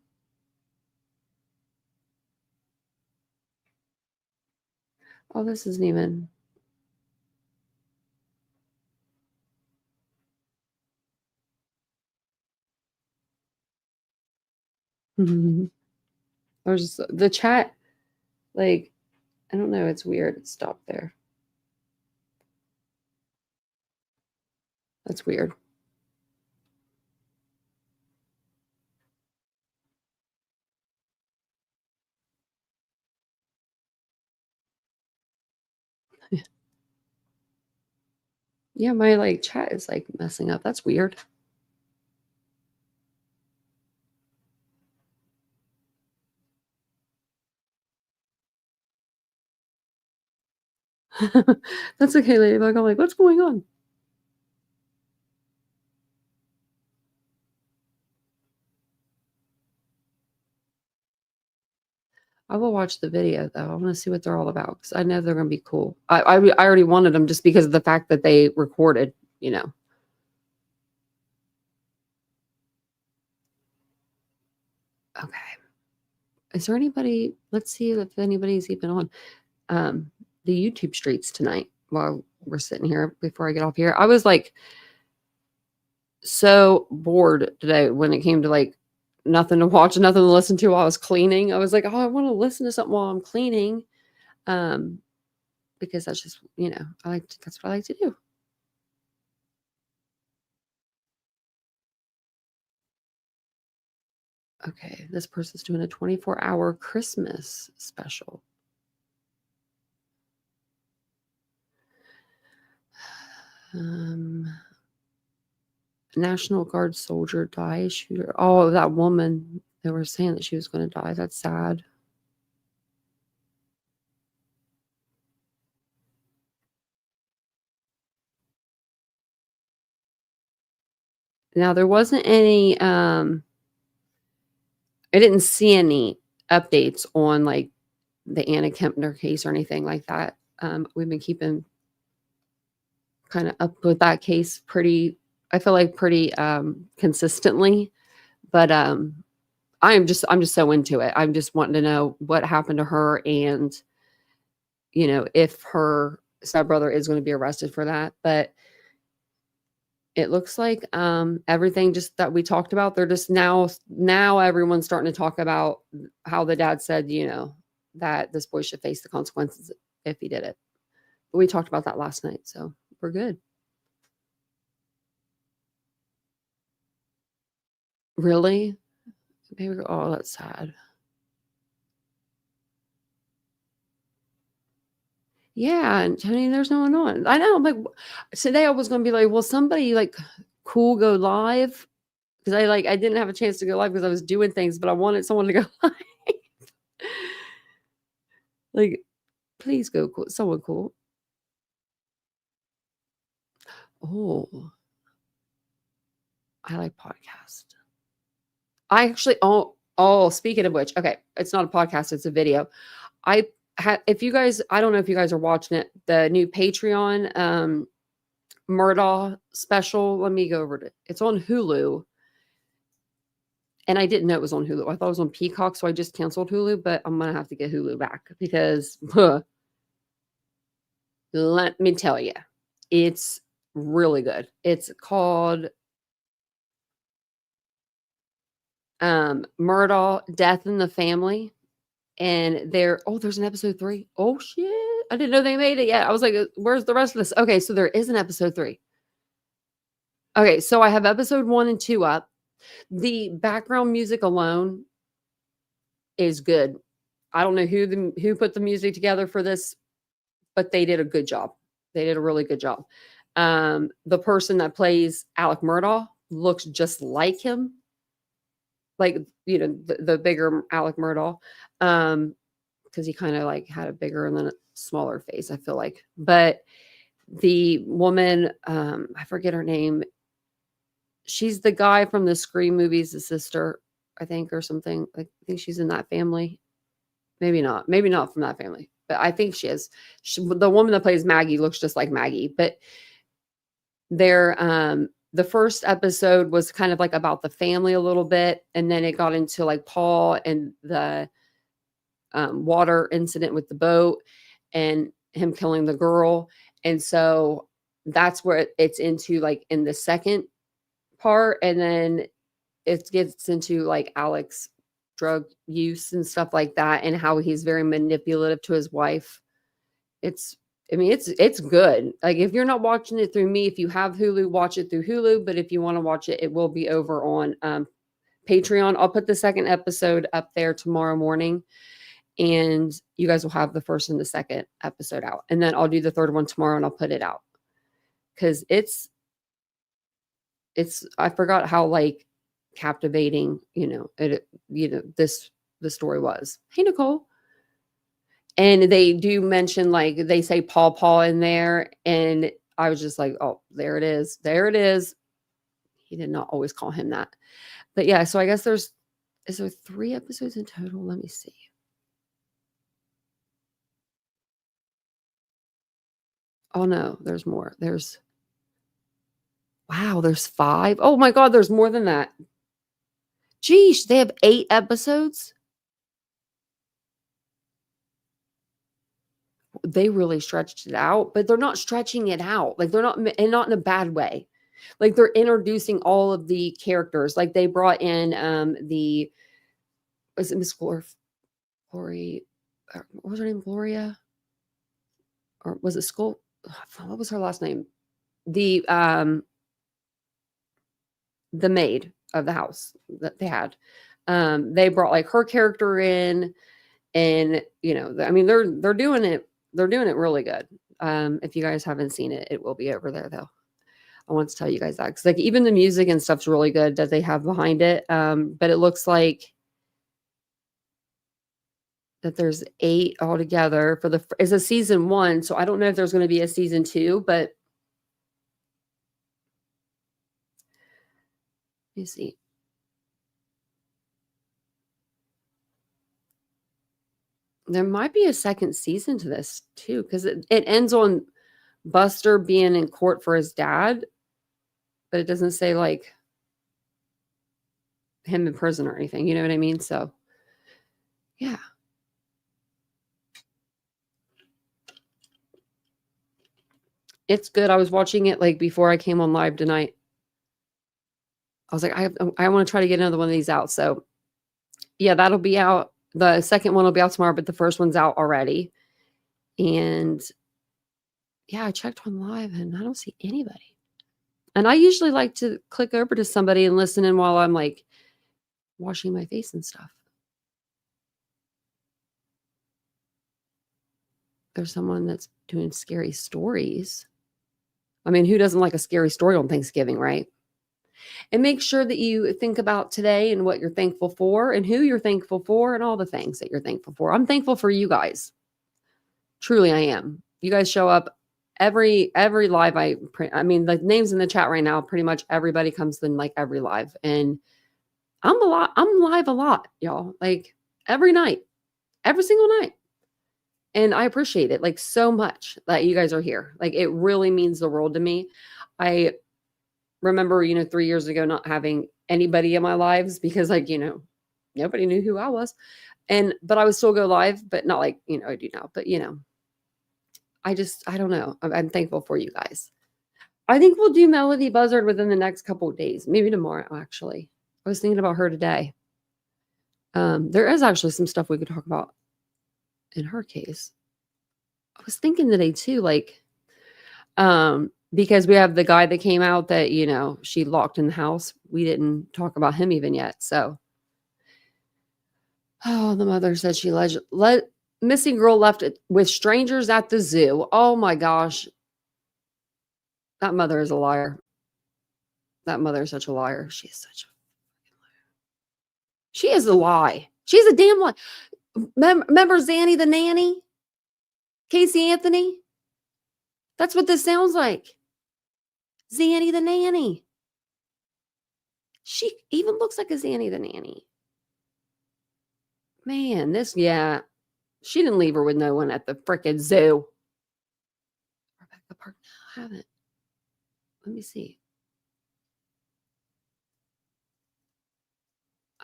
Oh, this isn't even. There's the chat, like, I don't know, it's weird. It stopped there. That's weird. Yeah, my like chat is like messing up. That's weird. That's okay, Ladybug. I'm like, what's going on? I will watch the video though. I want to see what they're all about because I know they're going to be cool. I already wanted them just because of the fact that they recorded, you know. Okay. Is there anybody? Let's see if anybody's even on the YouTube streets tonight while we're sitting here before I get off here. I was like so bored today when it came to like nothing to watch, nothing to listen to while I was cleaning. I was like, oh, I want to listen to something while I'm cleaning. Because that's just, you know, that's what I like to do. Okay, this person's doing a 24-hour Christmas special. National Guard soldier dies. Shooter. Oh, that woman. They were saying that she was going to die. That's sad. Now there wasn't any. I didn't see any updates on like the Anna Kempner case or anything like that. We've been keeping kind of up with that case pretty. I feel like pretty consistently, but I'm just so into it. I'm just wanting to know what happened to her and, you know, if her stepbrother is going to be arrested for that. But it looks like everything just that we talked about, they're just now everyone's starting to talk about how the dad said, you know, that this boy should face the consequences if he did it. But we talked about that last night, so we're good. Really? Maybe, oh, that's sad. Yeah, and Tony, there's no one on. I know. I'm like, today I was gonna be like, will somebody like cool go live? Because I didn't have a chance to go live because I was doing things, but I wanted someone to go live. Like, please go cool. Someone cool. Oh, I like podcast. I actually speaking of which, okay, it's not a podcast, it's a video. If you guys, I don't know if you guys are watching it, the new Patreon Murdaugh special. Let me go over it. It's on Hulu. And I didn't know it was on Hulu. I thought it was on Peacock, so I just canceled Hulu, but I'm going to have to get Hulu back because let me tell you, it's really good. It's called Murdaugh, Death in the Family. And there's an episode 3. Oh shit. I didn't know they made it yet. I was like, where's the rest of this? Okay, so there is an episode 3. Okay, so I have episode 1 and 2 up. The background music alone is good. I don't know who put the music together for this, but they did a good job. They did a really good job. The person that plays Alec Murdaugh looks just like him, like the bigger Alec Murdaugh, because he kind of like had a bigger and then a smaller face, I feel like. But the woman, I forget her name. She's the guy from the Scream movies, the sister, I think, or something. I think she's in that family. Maybe not from that family, but I think she is. The woman that plays Maggie looks just like Maggie. But the first episode was kind of like about the family a little bit, and then it got into like Paul and the water incident with the boat and him killing the girl. And so that's where it's into, like, in the second part. And then it gets into like Alex drug use and stuff like that, and how he's very manipulative to his wife. It's good. Like, if you're not watching it through me, if you have Hulu, watch it through Hulu. But if you want to watch it, it will be over on Patreon. I'll put the second episode up there tomorrow morning, and you guys will have the first and the second episode out. And then I'll do the third one tomorrow, and I'll put it out. Because I forgot how, like, captivating, the story was. Hey, Nicole. And they do mention, like, they say Paw in there, and I was just like, oh, there it is. He did not always call him that. But yeah, so I guess is there 3 episodes in total? Let me see. Oh no, there's more. There's 5. Oh my God, there's more than that. Geesh, they have 8 episodes. They really stretched it out, but they're not stretching it out. Like, they're not, and not in a bad way. Like, they're introducing all of the characters. Like, they brought in was it Miss Glory? What was her name? Gloria? Or was it Skull? What was her last name? The maid of the house that they had. They brought, like, her character in, and they're doing it. They're doing it really good. If you guys haven't seen it, it will be over there though. I want to tell you guys that, because, like, even the music and stuff's really good that they have behind it. But it looks like that there's 8 altogether it's a season 1. So I don't know if there's going to be a season 2, but let me see. There might be a second season to this too, because it ends on Buster being in court for his dad, but it doesn't say, like, him in prison or anything. You know what I mean? So, yeah. It's good. I was watching it, like, before I came on live tonight. I was like, I want to try to get another one of these out. So, yeah, that'll be out. The second one will be out tomorrow, but the first one's out already. And yeah, I checked on live and I don't see anybody. And I usually like to click over to somebody and listen in while I'm, like, washing my face and stuff. There's someone that's doing scary stories. I mean, who doesn't like a scary story on Thanksgiving, right? And make sure that you think about today and what you're thankful for and who you're thankful for and all the things that you're thankful for. I'm thankful for you guys. Truly, I am. You guys show up every live the names in the chat right now, pretty much everybody comes in, like, every live. And I'm live a lot, y'all. Like, every night, every single night. And I appreciate it, like, so much that you guys are here. Like, it really means the world to me. I remember, 3 years ago not having anybody in my lives because, like, nobody knew who I was. But I would still go live, but not like, I do now. But, I don't know. I'm thankful for you guys. I think we'll do Melody Buzzard within the next couple of days, maybe tomorrow, actually. I was thinking about her today. There is actually some stuff we could talk about in her case. I was thinking today too, like, because we have the guy that came out that, she locked in the house. We didn't talk about him even yet. So Oh, the mother said she let missing girl left it with strangers at the zoo. Oh my gosh. That mother is a liar. That mother is such a liar. She is such a she is a lie. She's a damn lie. Remember Zanny the nanny? Casey Anthony? That's what this sounds like. Zanny the nanny. She even looks like a Zanny the nanny. Man, yeah. She didn't leave her with no one at the frickin' zoo. Rebecca Park. No, I haven't. Let me see.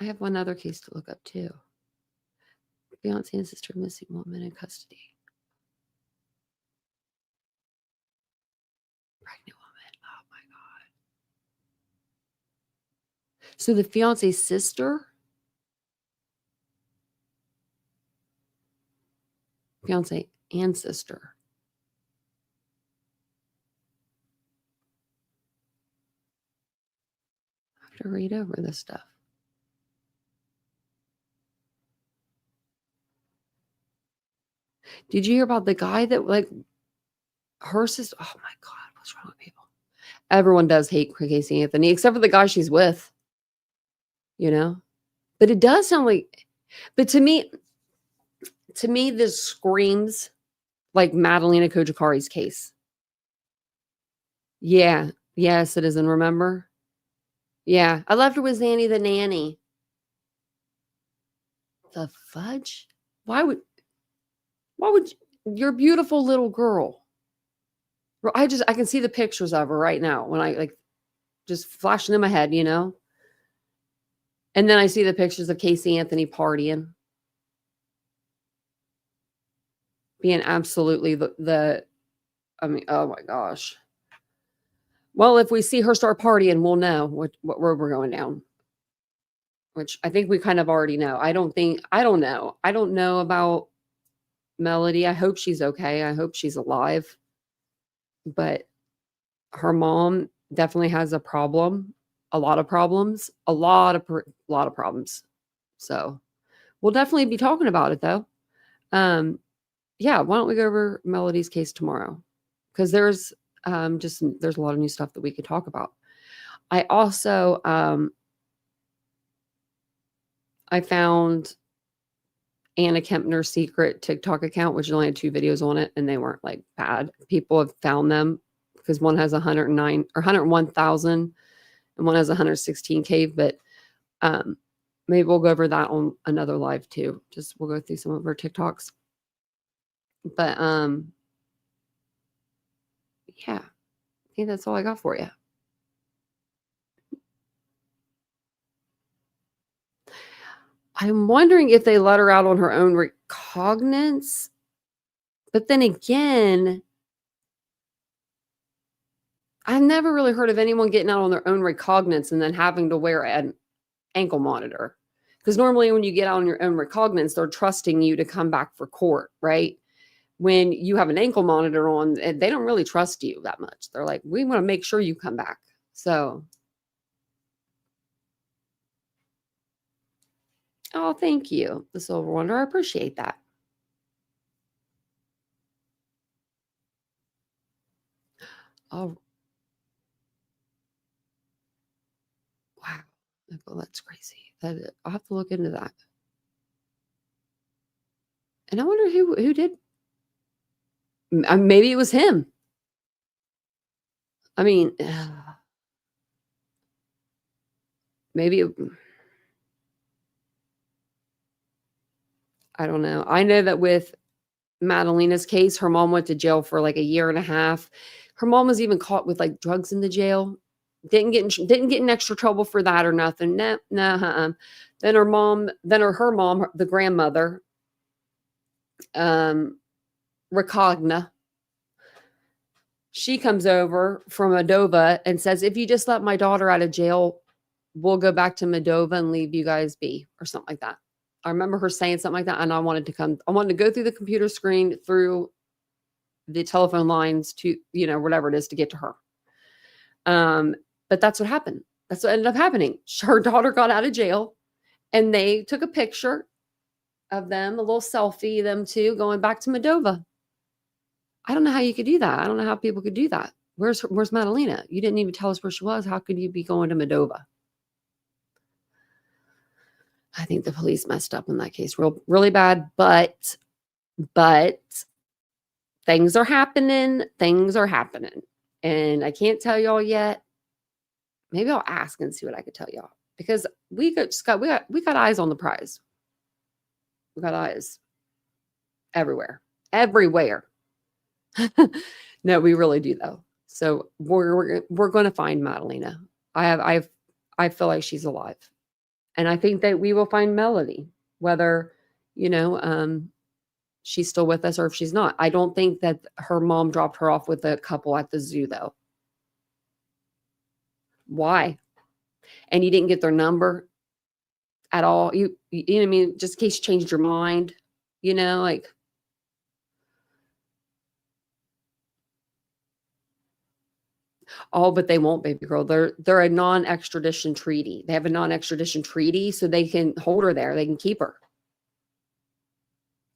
I have one other case to look up too. Fiance and sister missing woman in custody. Pregnant woman. Oh my God. So the fiance's sister, fiance and sister. I have to read over this stuff. Did you hear about the guy that like her sister? Oh my God, what's wrong with people? Everyone does hate Casey Anthony, except for the guy she's with. You know? But it does sound like, but to me, this screams like Madalena Kojikari's case. Yeah. Yeah, citizen, remember? Yeah. I left her with Zanny the nanny. The fudge? Why would your beautiful little girl? I can see the pictures of her right now when I like just flashing in my head, you know? And then I see the pictures of Casey Anthony partying. Being absolutely I mean, oh my gosh. Well, if we see her start partying, we'll know what road we're going down. Which I think we kind of already know. I don't know. I don't know about Melody. I hope she's okay. I hope she's alive. But her mom definitely has a problem. A lot of problems. A lot of problems. So we'll definitely be talking about it though. Yeah, why don't we go over Melody's case tomorrow? Because there's there's a lot of new stuff that we could talk about. I also I found Anna Kempner's secret TikTok account, which only had 2 videos on it, and they weren't like bad. People have found them because one has 109 or 101,000 and one has 116K. But maybe we'll go over that on another live too. Just we'll go through some of her TikToks. But yeah, I think that's all I got for you. I'm wondering if they let her out on her own recognizance. But then again, I've never really heard of anyone getting out on their own recognizance and then having to wear an ankle monitor. Because normally when you get out on your own recognizance, they're trusting you to come back for court, right? When you have an ankle monitor on, they don't really trust you that much. They're like, we want to make sure you come back. So, oh, thank you, the Silver Wonder. I appreciate that. Oh, wow. Well, that's crazy. I'll have to look into that. And I wonder who did. Maybe it was him. I mean, maybe I don't know. I know that with Madalena's case, her mom went to jail for like 1.5 years. Her mom was even caught with like drugs in the jail. Didn't get in extra trouble for that or nothing. No. Then her mom, the grandmother, Rakogna, she comes over from Moldova and says, if you just let my daughter out of jail, we'll go back to Moldova and leave you guys be, or something like that. I remember her saying something like that, and I wanted to go through the computer screen, through the telephone lines to, whatever it is to get to her. But that's what happened. That's what ended up happening. Her daughter got out of jail and they took a picture of them, a little selfie of them two going back to Moldova. I don't know how you could do that. I don't know how people could do that. Where's Madalena? You didn't even tell us where she was. How could you be going to Moldova? I think the police messed up in that case really bad, but things are happening. Things are happening. And I can't tell y'all yet. Maybe I'll ask and see what I could tell y'all. Because we got eyes on the prize. We got eyes everywhere. Everywhere. No, we really do though. So we're going to find Madalena. I feel like she's alive. And I think that we will find Melody, whether, she's still with us or if she's not. I don't think that her mom dropped her off with a couple at the zoo, though. Why? And you didn't get their number at all. You know what I mean? Just in case you changed your mind, like. Oh, but they won't, baby girl. They're a non-extradition treaty. They have a non-extradition treaty, so they can hold her there. They can keep her.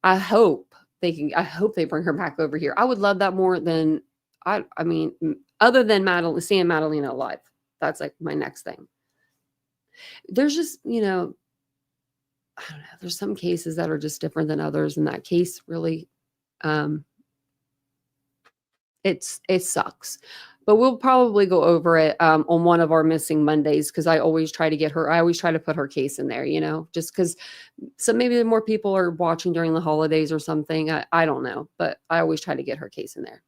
I hope they bring her back over here. I would love that more than I mean, other than seeing Madalena alive. That's like my next thing. There's just, I don't know. There's some cases that are just different than others. In that case, really, it sucks. But we'll probably go over it on one of our missing Mondays because I always try to put her case in there, just because maybe more people are watching during the holidays or something. I don't know, but I always try to get her case in there.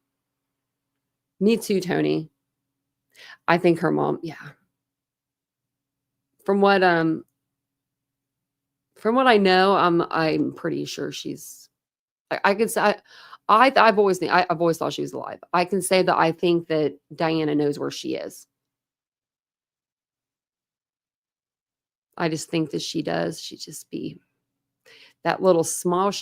Me too, Tony. I think her mom, yeah. From what I know, I'm pretty sure she's. I could say. I've always thought she was alive. I can say that I think that Diana knows where she is. I just think that she does. She just be that little smile.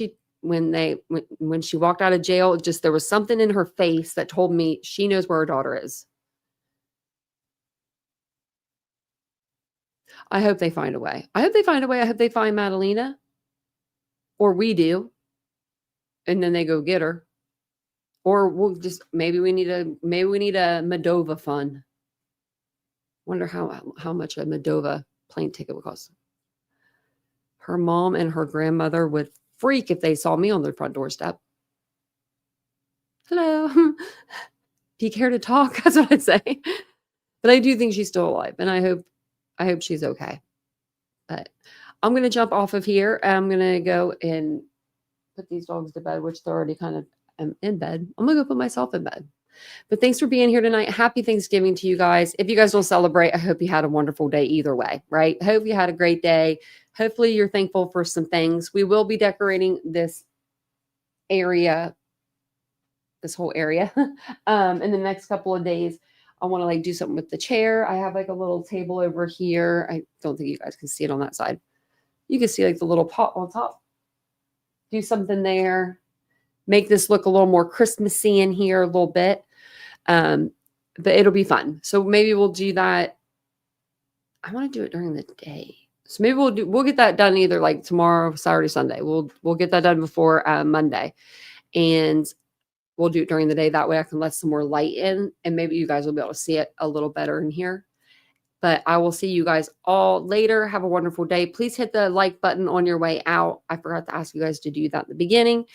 When she walked out of jail, there was something in her face that told me she knows where her daughter is. I hope they find a way. I hope they find Madalena, or we do. And then they go get her. Or we'll just maybe we need a Moldova fund. Wonder how much a Moldova plane ticket would cost. Her mom and her grandmother would freak if they saw me on their front doorstep. Hello. Do you care to talk? That's what I'd say. But I do think she's still alive, and I hope she's okay. But I'm gonna jump off of here. I'm gonna go and put these dogs to bed, which they're already kind of in bed. I'm gonna go put myself in bed. But thanks for being here tonight. Happy Thanksgiving to you guys. If you guys don't celebrate, I hope you had a wonderful day either way, right? Hope you had a great day. Hopefully you're thankful for some things. We will be decorating this area, this whole area, in the next couple of days. I want to do something with the chair. I have a little table over here. I don't think you guys can see it on that side. You can see the little pot on top. Do something there. Make this look a little more Christmassy in here a little bit. But it'll be fun. So maybe we'll do that. I want to do it during the day. So maybe we'll get that done either tomorrow, Saturday, Sunday. We'll get that done before Monday. And we'll do it during the day. That way I can let some more light in, and maybe you guys will be able to see it a little better in here. But I will see you guys all later. Have a wonderful day. Please hit the like button on your way out. I forgot to ask you guys to do that at the beginning.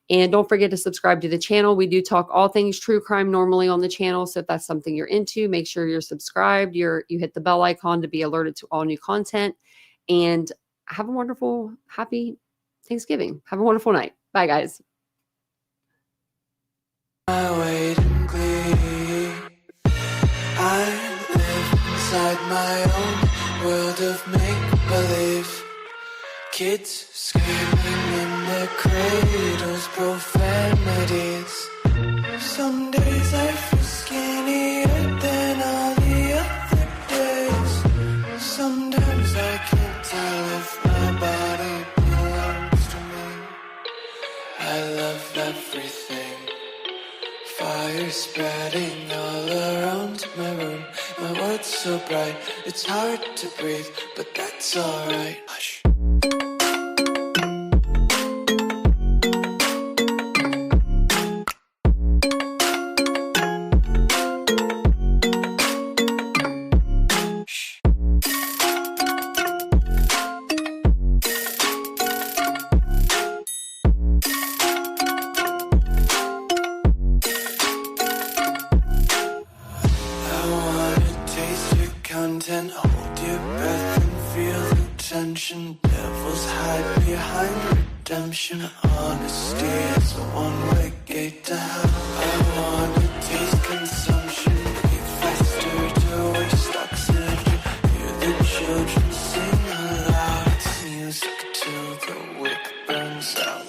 And don't forget to subscribe to the channel. We do talk all things true crime normally on the channel. So if that's something you're into, make sure you're subscribed. You hit the bell icon to be alerted to all new content. And have a wonderful, happy Thanksgiving. Have a wonderful night. Bye, guys. I wait in glee. I live inside my own world of make-believe. Kids screaming in the cradles, profanities. Some days I feel skinnier than all the other days. Sometimes I can't tell if my body belongs to me. I love everything. Fire spreading all around my room. My world's so bright, it's hard to breathe, but that's alright. Hush. Hold your breath and feel the tension. Devils hide behind redemption. Honesty is a one-way gate to hell. I wanna taste consumption. Breathe faster to waste oxygen. Hear the children sing aloud. It's music till the wick burns out.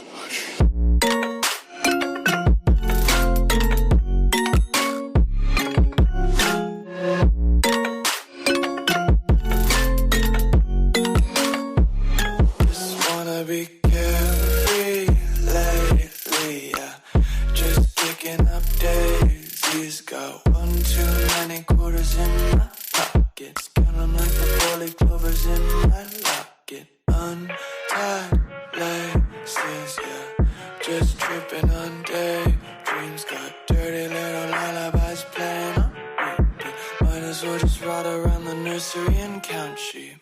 Be carefree lately, yeah. Just picking up daisies. Got one too many quarters in my pockets. Count 'em like the four-leaf clovers in my locket. Untied laces, yeah. Just tripping on daydreams. Got dirty little lullabies playing on repeat. Might as well just ride around the nursery and count sheep.